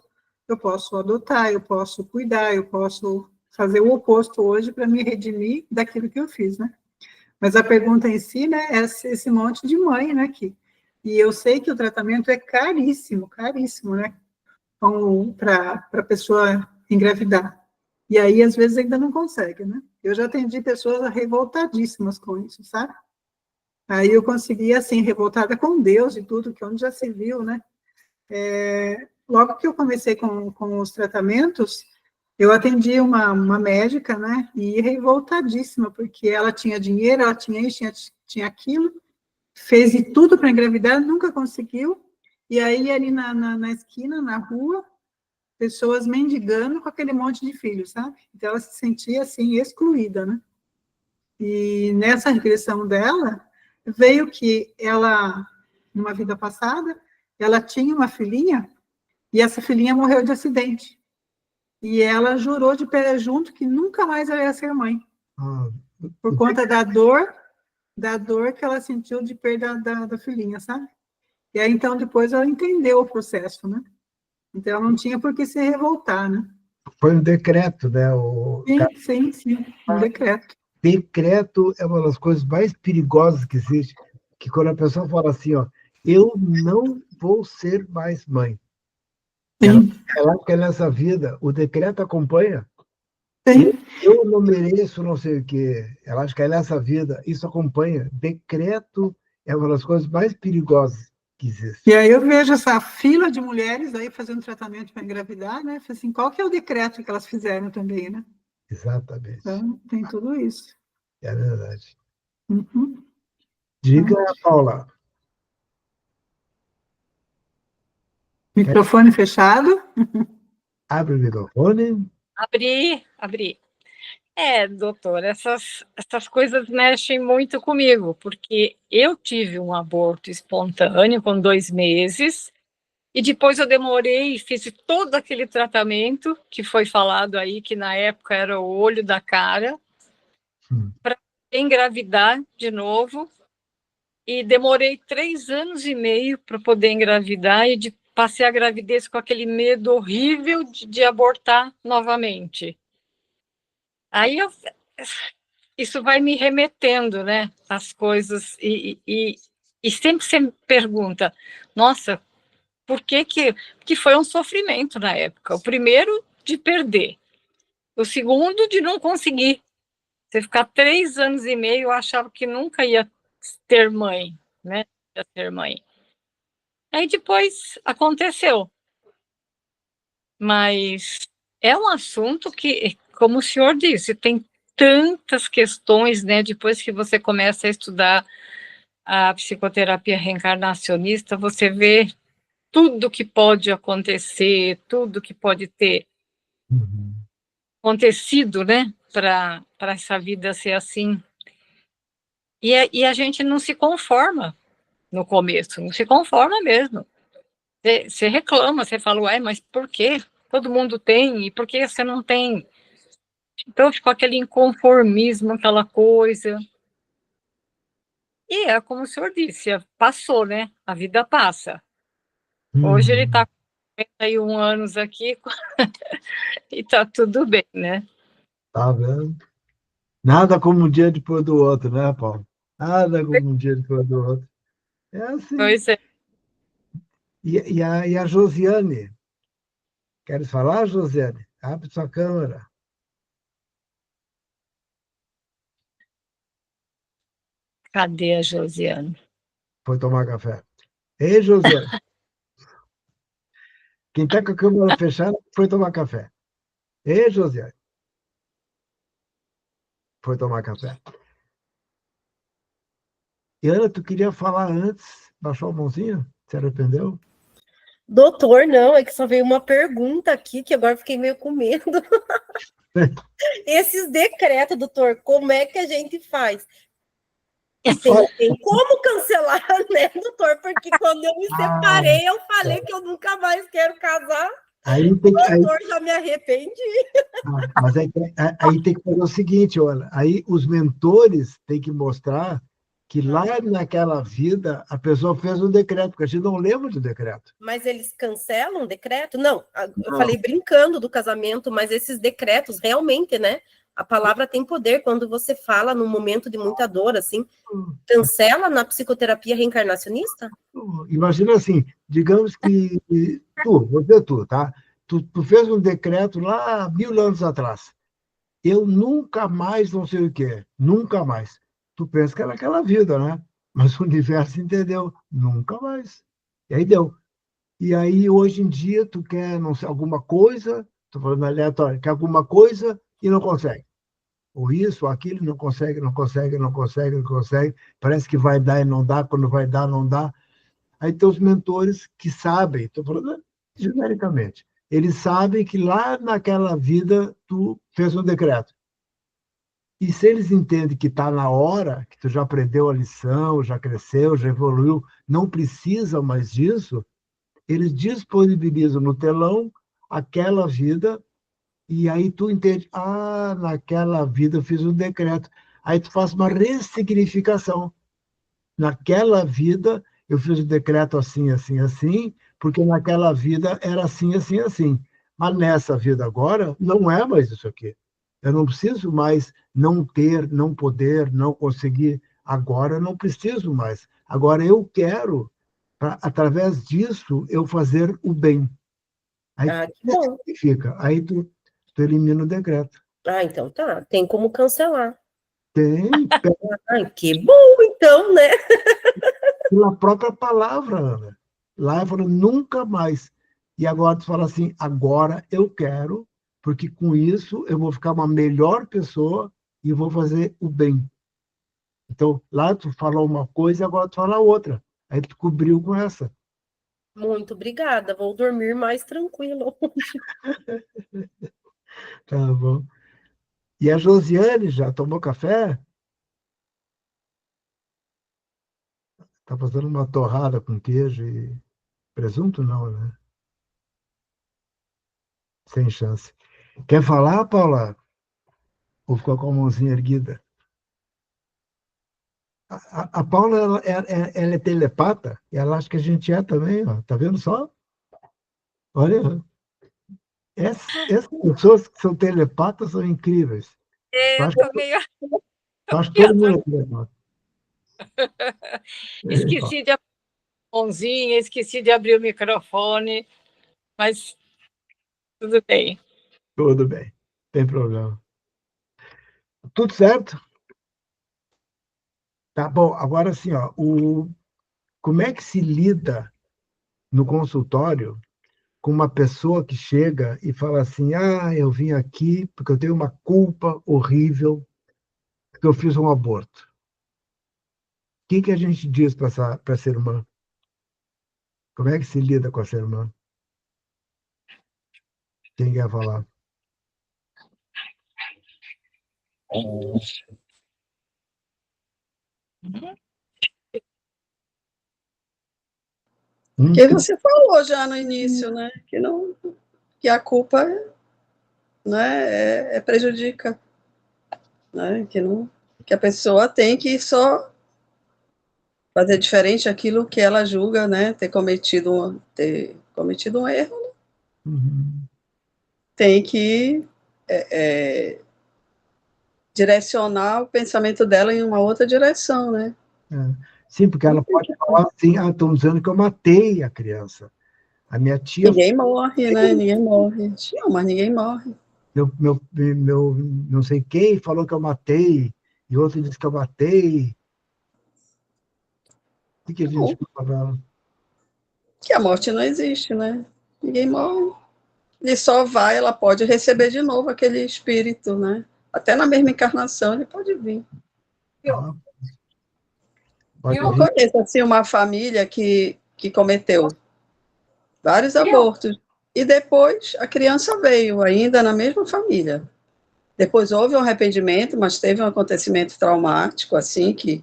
adotar, eu posso cuidar, eu posso fazer o oposto hoje para me redimir daquilo que eu fiz, né? Mas a pergunta em si, né, é esse monte de mãe, né, e eu sei que o tratamento é caríssimo, né, para a pessoa engravidar. E aí, às vezes, ainda não consegue, né? Eu já atendi pessoas revoltadíssimas com isso, sabe? Aí eu consegui, assim, revoltada com Deus e tudo, que onde já se viu, né? Logo que eu comecei com os tratamentos, eu atendi uma médica, né? E revoltadíssima, porque ela tinha dinheiro, ela tinha isso, tinha aquilo, fez de tudo para engravidar, nunca conseguiu. E aí, ali na esquina, na rua, pessoas mendigando com aquele monte de filhos, sabe? Então, ela se sentia, assim, excluída, né? E nessa regressão dela, veio que ela, numa vida passada, ela tinha uma filhinha, e essa filhinha morreu de acidente. E ela jurou de pé junto que nunca mais ela ia ser mãe. Por conta da dor que ela sentiu de perda da filhinha, sabe? E aí, então, depois ela entendeu o processo, né? Então, ela não tinha por que se revoltar, né? Foi um decreto, né? Sim, um decreto. Decreto é uma das coisas mais perigosas que existe, que quando a pessoa fala assim, ó, eu não vou ser mais mãe. Ela quer nessa vida, o decreto acompanha. Eu não mereço não sei o quê. Ela acha que é nessa vida, isso acompanha. Decreto é uma das coisas mais perigosas que existe. E aí eu vejo essa fila de mulheres aí fazendo tratamento para engravidar, né? Assim, qual que é o decreto que elas fizeram também, né? Exatamente. Então, tem tudo isso. É verdade. Uhum. Diga, Paula. Microfone fechado. Abre o microfone. Abri. Doutor, essas coisas mexem muito comigo, porque eu tive um aborto espontâneo com 2 meses, e depois eu demorei, fiz todo aquele tratamento que foi falado aí, que na época era o olho da cara, para engravidar de novo, e demorei 3 anos e meio para poder engravidar, e passei a gravidez com aquele medo horrível de abortar novamente. Aí isso vai me remetendo, né, às coisas, e sempre você me pergunta, nossa, por que foi um sofrimento na época? O primeiro, de perder. O segundo, de não conseguir. Você ficar 3 anos e meio, eu achava que nunca ia ter mãe, né, ia ter mãe. Aí depois aconteceu. Mas é um assunto que, como o senhor disse, tem tantas questões, né? Depois que você começa a estudar a psicoterapia reencarnacionista, você vê tudo que pode acontecer, tudo que pode ter acontecido, né? Para essa vida ser assim. E a gente não se conforma no começo, não se conforma mesmo. Você reclama, você fala, ué, mas por quê? Todo mundo tem, e por que você não tem? Então, ficou aquele inconformismo, aquela coisa. E é como o senhor disse, passou, né? A vida passa. Hoje ele está com 51 anos aqui e está tudo bem, né? Tá vendo? Nada como um dia depois do outro, né, Paulo? Nada como um dia depois do outro. É assim. Pois é. E a Josiane? Queres falar, Josiane? Abre sua câmera. Cadê a Josiane? Foi tomar café. Ei, Josiane. Quem está com a câmera fechada foi tomar café. Ei, Josiane. Foi tomar café. E Ana, tu queria falar antes? Baixou a mãozinha? Se arrependeu? Doutor, não, é que só veio uma pergunta aqui, que agora fiquei meio com medo. Esses decretos, doutor, como é que a gente faz? Tem como cancelar, né, doutor? Porque quando eu me separei, eu falei que eu nunca mais quero casar. Doutor, já me arrependi. Mas aí tem que fazer o seguinte, olha, aí os mentores têm que mostrar que lá naquela vida a pessoa fez um decreto, porque a gente não lembra do decreto. Mas eles cancelam o decreto? Não, eu falei brincando do casamento, mas esses decretos, realmente, né? A palavra tem poder quando você fala num momento de muita dor, assim. Cancela na psicoterapia reencarnacionista? Imagina assim, digamos que vou dizer tu, tá? Tu fez um decreto lá 1000 anos atrás. eu nunca mais não sei o quê, nunca mais. Tu pensa que era aquela vida, né? Mas o universo entendeu, nunca mais. E aí deu. E aí, hoje em dia, tu quer não sei, alguma coisa, estou falando aleatório, quer alguma coisa e não consegue. Ou isso, ou aquilo, não consegue, não consegue, não consegue, não consegue. Parece que vai dar e não dá, quando vai dar, não dá. Aí tem os mentores que sabem, estou falando genericamente, eles sabem que lá naquela vida tu fez um decreto. E se eles entendem que está na hora, que tu já aprendeu a lição, já cresceu, já evoluiu, não precisa mais disso, eles disponibilizam no telão aquela vida, e aí tu entende, naquela vida eu fiz um decreto. Aí tu faz uma ressignificação. Naquela vida eu fiz um decreto assim, assim, assim, porque naquela vida era assim, assim, assim. Mas nessa vida agora, não é mais isso aqui. Eu não preciso mais não ter, não poder, não conseguir. Agora eu não preciso mais. Agora eu quero, através disso, eu fazer o bem. Aí Que bom. significa? Aí tu elimina o decreto. Então tá. Tem como cancelar. Tem. Que bom, então, né? Pela própria palavra, Ana. Lá eu falo, nunca mais. E agora tu fala assim, agora eu quero, porque com isso eu vou ficar uma melhor pessoa e vou fazer o bem. Então, lá tu falou uma coisa e agora tu fala outra. Aí tu cobriu com essa. Muito obrigada. Vou dormir mais tranquilo. Tá bom. E a Josiane já tomou café? Tá fazendo uma torrada com queijo e presunto, não, né? Sem chance. Quer falar, Paula? Ou ficou com a mãozinha erguida? A Paula, ela é telepata, e ela acha que a gente é também, ó. Tá vendo só? Olha, essas pessoas que são telepatas são incríveis. Eu tô meio... Eu acho que todo mundo é telepata. Esqueci de abrir a mãozinha, esqueci de abrir o microfone, mas tudo bem. Tudo bem, não tem problema. Tudo certo? Tá bom, agora sim, ó, como é que se lida no consultório com uma pessoa que chega e fala assim, eu vim aqui porque eu tenho uma culpa horrível, porque eu fiz um aborto. O que a gente diz para essa irmã? Como é que se lida com essa irmã? Quem quer falar? Que você falou já no início, né? Que a culpa, né, prejudica, né? Que a pessoa tem que só fazer diferente aquilo que ela julga, né? Ter cometido um erro, né? Tem que direcionar o pensamento dela em uma outra direção, né? Sim, porque ela pode falar assim, estão dizendo que eu matei a criança. A minha tia... Ninguém morre, né? Ninguém morre. Não, mas ninguém morre. Meu não sei quem falou que eu matei, e outro disse que eu matei. O que a gente fala para ela? Que a morte não existe, né? Ninguém morre. Ele só vai, ela pode receber de novo aquele espírito, né? Até na mesma encarnação ele pode vir. Eu conheço assim, uma família que cometeu vários abortos. E depois a criança veio, ainda na mesma família. Depois houve um arrependimento, mas teve um acontecimento traumático, assim, que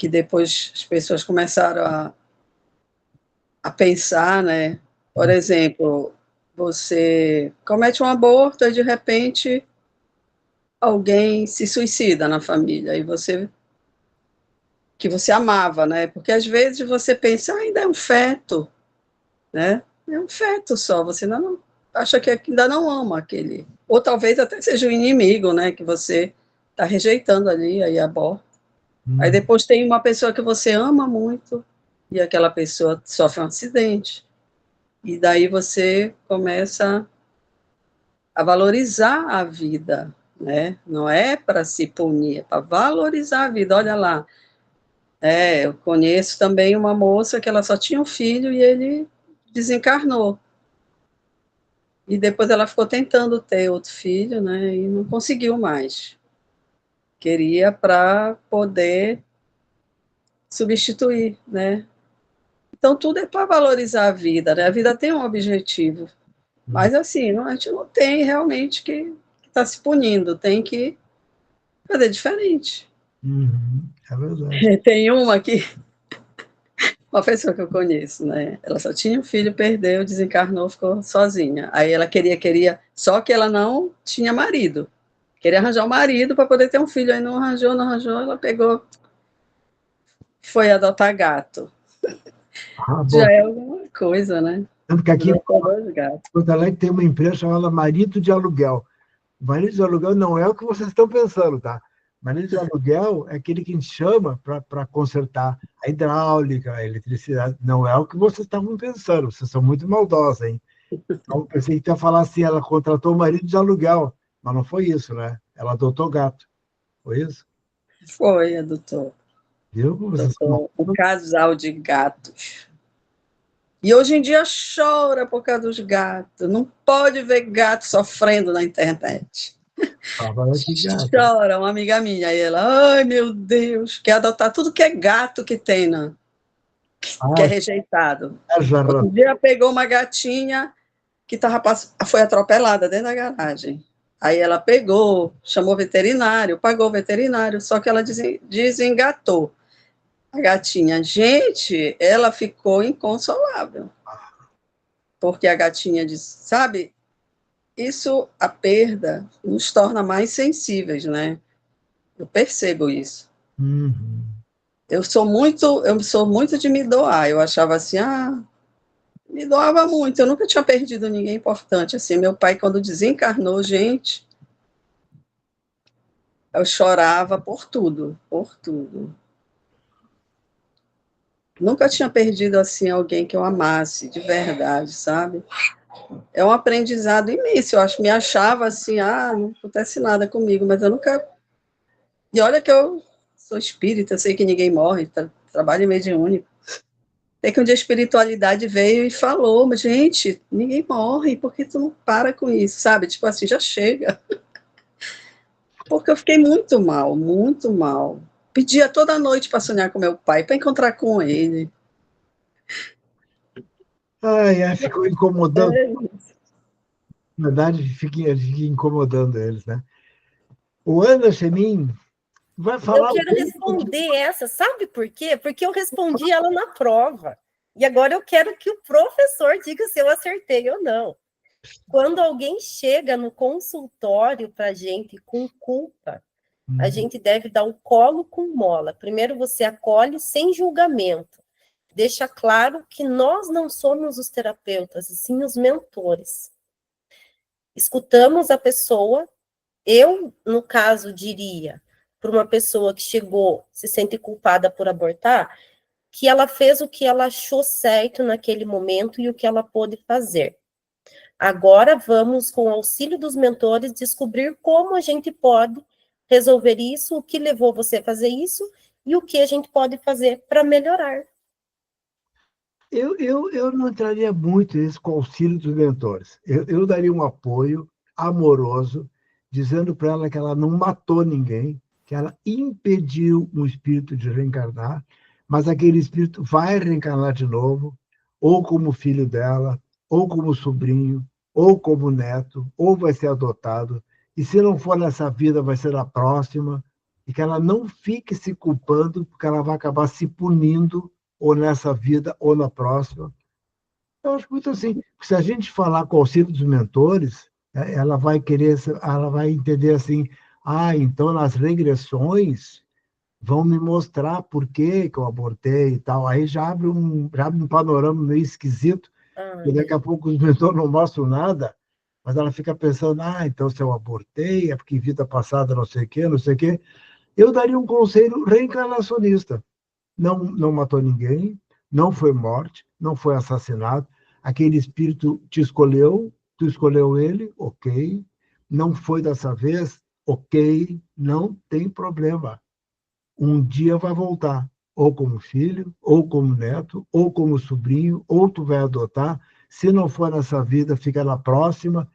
depois as pessoas começaram a pensar, né? Por exemplo, você comete um aborto e, de repente, alguém se suicida na família, que você amava, né? Porque, às vezes, você pensa, ainda é um feto, né? É um feto só, você ainda não acha que ainda não ama aquele. Ou talvez até seja o inimigo, né? Que você está rejeitando ali, aí aborta. Aí depois tem uma pessoa que você ama muito e aquela pessoa sofre um acidente. E daí você começa a valorizar a vida, né? Não é para se punir, é para valorizar a vida. Olha lá, eu conheço também uma moça que ela só tinha um filho e ele desencarnou. E depois ela ficou tentando ter outro filho, né? E não conseguiu mais. Queria para poder substituir, né? Então, tudo é para valorizar a vida, né? A vida tem um objetivo. Mas, assim, a gente não tem realmente que estar se punindo, tem que fazer diferente. É verdade. Tem uma pessoa que eu conheço, né? Ela só tinha um filho, perdeu, desencarnou, ficou sozinha. Aí ela queria, só que ela não tinha marido. Queria arranjar um marido para poder ter um filho, aí não arranjou, ela pegou, foi adotar gato. Já é alguma coisa, né? Porque aqui em Porto Alegre tem uma empresa chamada Marido de Aluguel. O marido de aluguel não é o que vocês estão pensando, tá? Marido de aluguel é aquele que a gente chama para consertar a hidráulica, a eletricidade. Não é o que vocês estavam pensando. Vocês são muito maldosos, hein? Então, eu pensei que ia falar assim, ela contratou o marido de aluguel. Mas não foi isso, né? Ela adotou gato. Foi isso? Foi, adotou. Viu? Adotou um casal de gatos. E hoje em dia chora por causa dos gatos. Não pode ver gato sofrendo na internet. Chora, uma amiga minha. Aí ela, ai meu Deus, quer adotar tudo que é gato que tem, né? Que é rejeitado. Outro dia pegou uma gatinha que foi atropelada dentro da garagem. Aí ela pegou, chamou o veterinário, pagou o veterinário, só que ela desengatou a gatinha. Gente, ela ficou inconsolável. Porque a gatinha disse, sabe, isso, a perda, nos torna mais sensíveis, né? Eu percebo isso. Eu sou muito de me doar. Eu achava assim, me doava muito. Eu nunca tinha perdido ninguém importante. Assim, meu pai, quando desencarnou, gente, eu chorava por tudo, por tudo. Nunca tinha perdido, assim, alguém que eu amasse, de verdade, sabe? É um aprendizado imenso. Eu acho, me achava assim, não acontece nada comigo, mas eu nunca... E olha que eu sou espírita, sei que ninguém morre, trabalho em mediúnico. Até que um dia a espiritualidade veio e falou, mas, gente, ninguém morre, por que tu não para com isso, sabe? Tipo assim, já chega. Porque eu fiquei muito mal, muito mal. Pedia toda noite para sonhar com meu pai, para encontrar com ele. Ficou incomodando. Na verdade, fica incomodando eles, né? O Anderson vai falar... Eu quero responder essa, sabe por quê? Porque eu respondi ela na prova. E agora eu quero que o professor diga se eu acertei ou não. Quando alguém chega no consultório para a gente com culpa, a gente deve dar o colo com mola. Primeiro você acolhe sem julgamento. Deixa claro que nós não somos os terapeutas, e sim os mentores. Escutamos a pessoa. Eu, no caso, diria, para uma pessoa que chegou, se sente culpada por abortar, que ela fez o que ela achou certo naquele momento e o que ela pôde fazer. Agora vamos, com o auxílio dos mentores, descobrir como a gente pode resolver isso, o que levou você a fazer isso e o que a gente pode fazer para melhorar. Eu não entraria muito nesse com o auxílio dos mentores. Eu daria um apoio amoroso, dizendo para ela que ela não matou ninguém, que ela impediu um espírito de reencarnar, mas aquele espírito vai reencarnar de novo, ou como filho dela, ou como sobrinho, ou como neto, ou vai ser adotado, e se não for nessa vida, vai ser na próxima, e que ela não fique se culpando, porque ela vai acabar se punindo, ou nessa vida, ou na próxima. Eu acho muito assim, porque se a gente falar com o auxílio dos mentores, ela vai entender assim, então nas regressões vão me mostrar por que eu abortei e tal. Aí já abre um panorama meio esquisito, e daqui a pouco os mentores não mostram nada, mas ela fica pensando, então se eu abortei, é porque em vida passada não sei o quê, não sei o quê. Eu daria um conselho reencarnacionista. Não matou ninguém, não foi morte, não foi assassinato, aquele espírito te escolheu, tu escolheu ele, ok, não foi dessa vez, ok, não tem problema. Um dia vai voltar, ou como filho, ou como neto, ou como sobrinho, ou tu vai adotar. Se não for nessa vida, fica na próxima,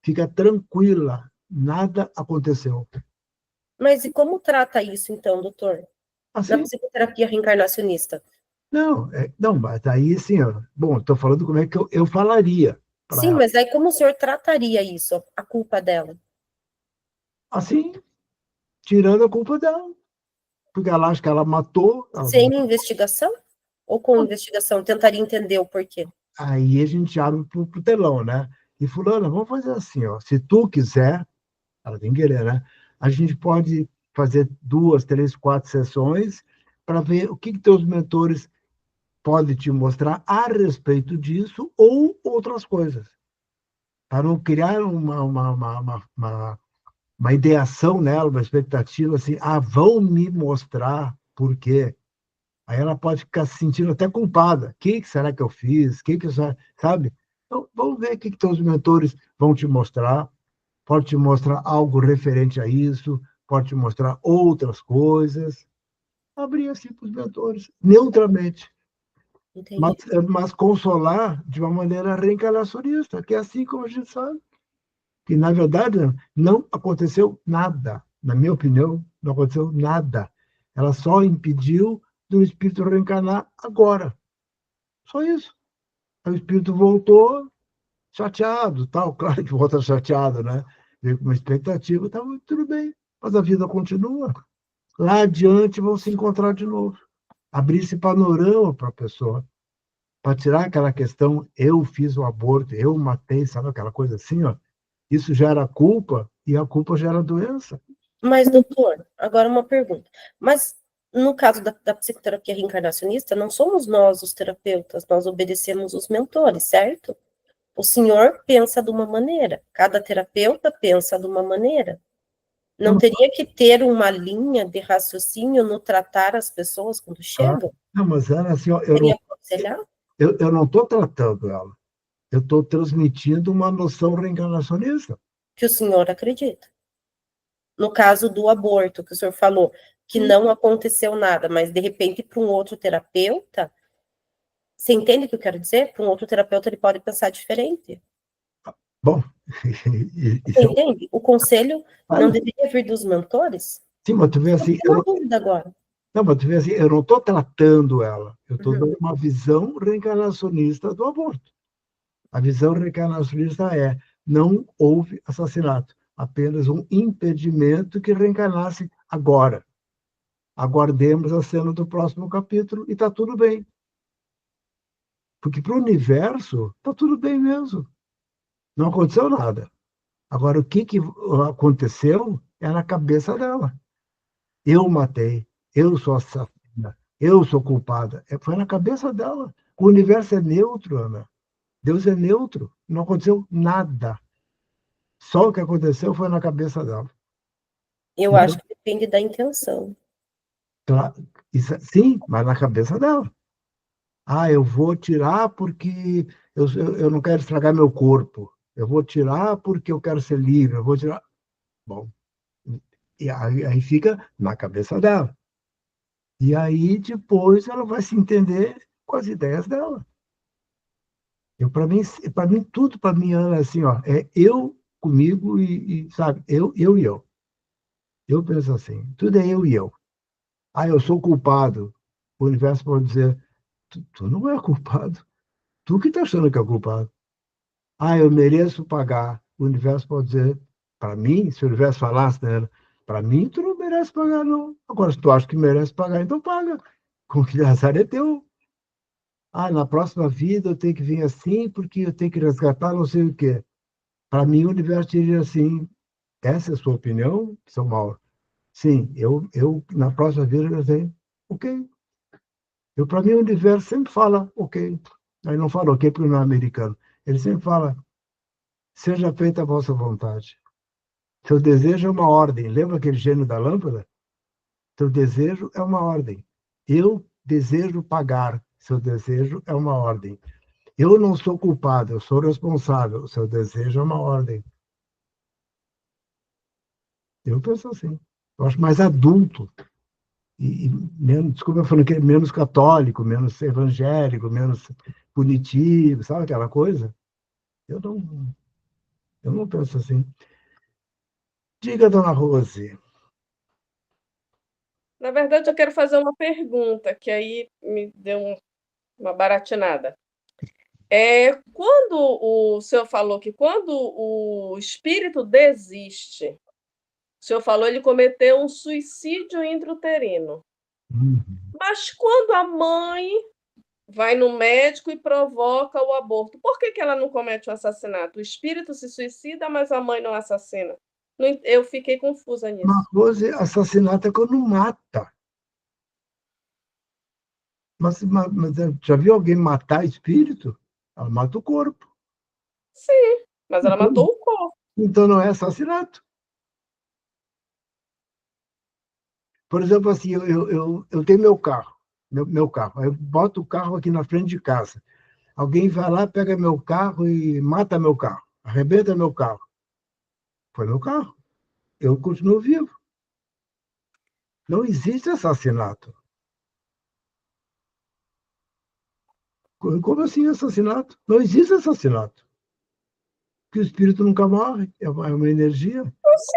fica tranquila, nada aconteceu. Mas e como trata isso, então, doutor? Na Assim, psicoterapia reencarnacionista? não, mas aí, assim, ó, bom, estou falando como é que eu falaria para Sim, ela. mas aí como o senhor trataria isso, a culpa dela? Assim, tirando a culpa dela. Porque ela acha que ela matou. Sem investigação? Ou com investigação? Tentaria entender o porquê. Aí a gente abre pro telão, né? E fulana, vamos fazer assim, ó. Se tu quiser, ela tem que querer, né? A gente pode fazer 2, 3, 4 sessões para ver o que teus mentores podem te mostrar a respeito disso ou outras coisas. Para não criar uma ideação nela, uma expectativa assim, vão me mostrar por quê. Aí ela pode ficar se sentindo até culpada. O que será que eu fiz? Sabe? Então, vamos ver o que teus mentores vão te mostrar. Pode te mostrar algo referente a isso, pode te mostrar outras coisas. Abrir assim para os mentores, neutramente. Mas consolar de uma maneira reencarnacionista, que é assim como a gente sabe. Que, na verdade, não aconteceu nada. Na minha opinião, não aconteceu nada. Ela só impediu do espírito reencarnar agora. Só isso. Aí o espírito voltou chateado, tal. Claro que volta chateado, né? Veio com uma expectativa, estava tudo bem. Mas a vida continua. Lá adiante vão se encontrar de novo. Abrir esse panorama para a pessoa. Para tirar aquela questão, eu fiz o aborto, eu matei, sabe aquela coisa assim, ó? Isso gera culpa e a culpa gera doença. Mas, doutor, agora uma pergunta. Mas, no caso da psicoterapia reencarnacionista, não somos nós os terapeutas, nós obedecemos os mentores, certo? O senhor pensa de uma maneira, cada terapeuta pensa de uma maneira. Não teria que ter uma linha de raciocínio no tratar as pessoas quando chegam? Não, mas era assim, ó, eu não estou tratando ela. Eu estou transmitindo uma noção reencarnacionista. Que o senhor acredita. No caso do aborto, que o senhor falou, que não aconteceu nada, mas de repente para um outro terapeuta, você entende o que eu quero dizer? Para um outro terapeuta ele pode pensar diferente. Bom, você entende? O conselho não deveria vir dos mentores? Sim, mas tu vê assim... Eu tenho uma dúvida agora. Não, mas tu vê assim, eu não estou tratando ela, eu estou dando uma visão reencarnacionista do aborto. A visão reencarnacionista é, não houve assassinato, apenas um impedimento que reencarnasse agora. Aguardemos a cena do próximo capítulo e está tudo bem. Porque para o universo está tudo bem mesmo. Não aconteceu nada. Agora, o que aconteceu é na cabeça dela. Eu matei, eu sou assassina, eu sou culpada. Foi na cabeça dela. O universo é neutro, Ana. Deus é neutro. Não aconteceu nada. Só o que aconteceu foi na cabeça dela. Eu acho que depende da intenção. Claro, sim, mas na cabeça dela. Eu vou tirar porque eu não quero estragar meu corpo. Eu vou tirar porque eu quero ser livre. Eu vou tirar. Bom, e aí fica na cabeça dela. E aí depois ela vai se entender com as ideias dela. Para mim tudo para mim Ana, é assim, ó, é eu comigo e sabe, eu e eu. Eu penso assim, tudo é eu e eu. Eu sou culpado. O universo pode dizer, tu não é culpado. Tu que está achando que é culpado. Eu mereço pagar. O universo pode dizer, para mim, se o universo falasse, né, para mim, tu não merece pagar, não. Agora, se tu acha que merece pagar, então paga. Com que azar é teu. Na próxima vida eu tenho que vir assim, porque eu tenho que resgatar não sei o quê. Para mim, o universo diria assim, essa é a sua opinião, São Mauro? Sim, eu na próxima vida eu tenho, ok. Para mim, o universo sempre fala, ok. Aí não fala ok porque não é americano. Ele sempre fala, seja feita a vossa vontade. Seu desejo é uma ordem. Lembra aquele gênio da lâmpada? Seu desejo é uma ordem. Eu desejo pagar. Seu desejo é uma ordem. Eu não sou culpado, eu sou responsável. Seu desejo é uma ordem. Eu penso assim. Eu acho mais adulto. E menos, desculpa, falando que é menos católico, menos evangélico, menos punitivo, sabe aquela coisa? Eu não penso assim. Diga, dona Rose. Na verdade, eu quero fazer uma pergunta, que aí me deu uma baratinada. Quando o senhor falou que quando o espírito desiste, o senhor falou ele cometeu um suicídio intrauterino. Mas quando a mãe vai no médico e provoca o aborto, por que ela não comete o assassinato? O espírito se suicida, mas a mãe não assassina. Eu fiquei confusa nisso. Uma coisa, assassinato é quando mata. Mas já viu alguém matar espírito? Ela mata o corpo. Sim, mas ela matou o corpo. Então não é assassinato. Por exemplo, assim, eu tenho meu carro. Meu carro. Aí eu boto o carro aqui na frente de casa. Alguém vai lá, pega meu carro e mata meu carro. Arrebenta meu carro. Foi meu carro. Eu continuo vivo. Não existe assassinato. Como assim assassinato? Não existe assassinato. Porque o espírito nunca morre. É uma energia.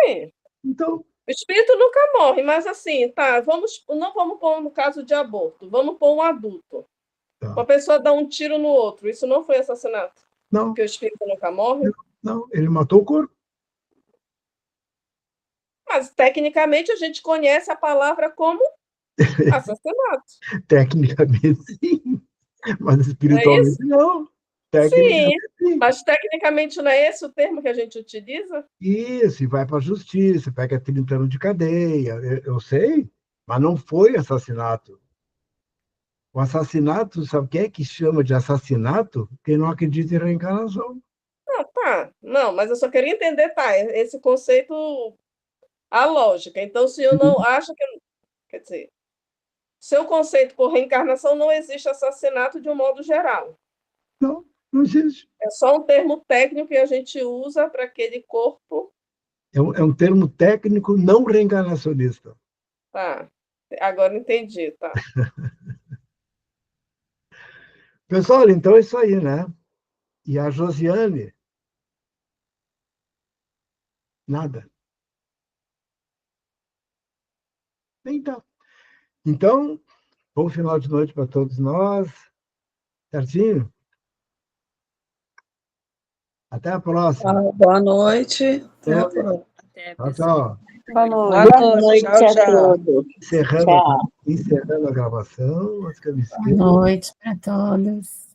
Sim. Então, o espírito nunca morre, mas assim, tá, não vamos pôr no caso de aborto, vamos pôr um adulto. Tá. Uma pessoa dá um tiro no outro, isso não foi assassinato? Não. Porque o espírito nunca morre? Não, ele matou o corpo. Mas, tecnicamente, a gente conhece a palavra como assassinato. Tecnicamente, sim. Mas espiritualmente, não. Sim, mas tecnicamente não é esse o termo que a gente utiliza? Isso, e vai para a justiça, pega 30 anos de cadeia. Eu sei, mas não foi assassinato. O assassinato, sabe quem é que chama de assassinato? Quem não acredita em reencarnação. Ah, tá. Não, mas eu só queria entender, tá, esse conceito, a lógica. Então, se eu não acho que... Quer dizer, seu conceito por reencarnação não existe assassinato de um modo geral. Não existe. É só um termo técnico que a gente usa para aquele corpo. É um termo técnico não reencarnacionista. Tá, agora entendi, tá. Pessoal, então é isso aí, né? E a Josiane? Nada. Então, bom final de noite para todos nós. Certinho? Até a próxima. Boa noite. Até a tchau. Boa noite. Boa noite a todos. Encerrando a gravação. Boa noite para todos.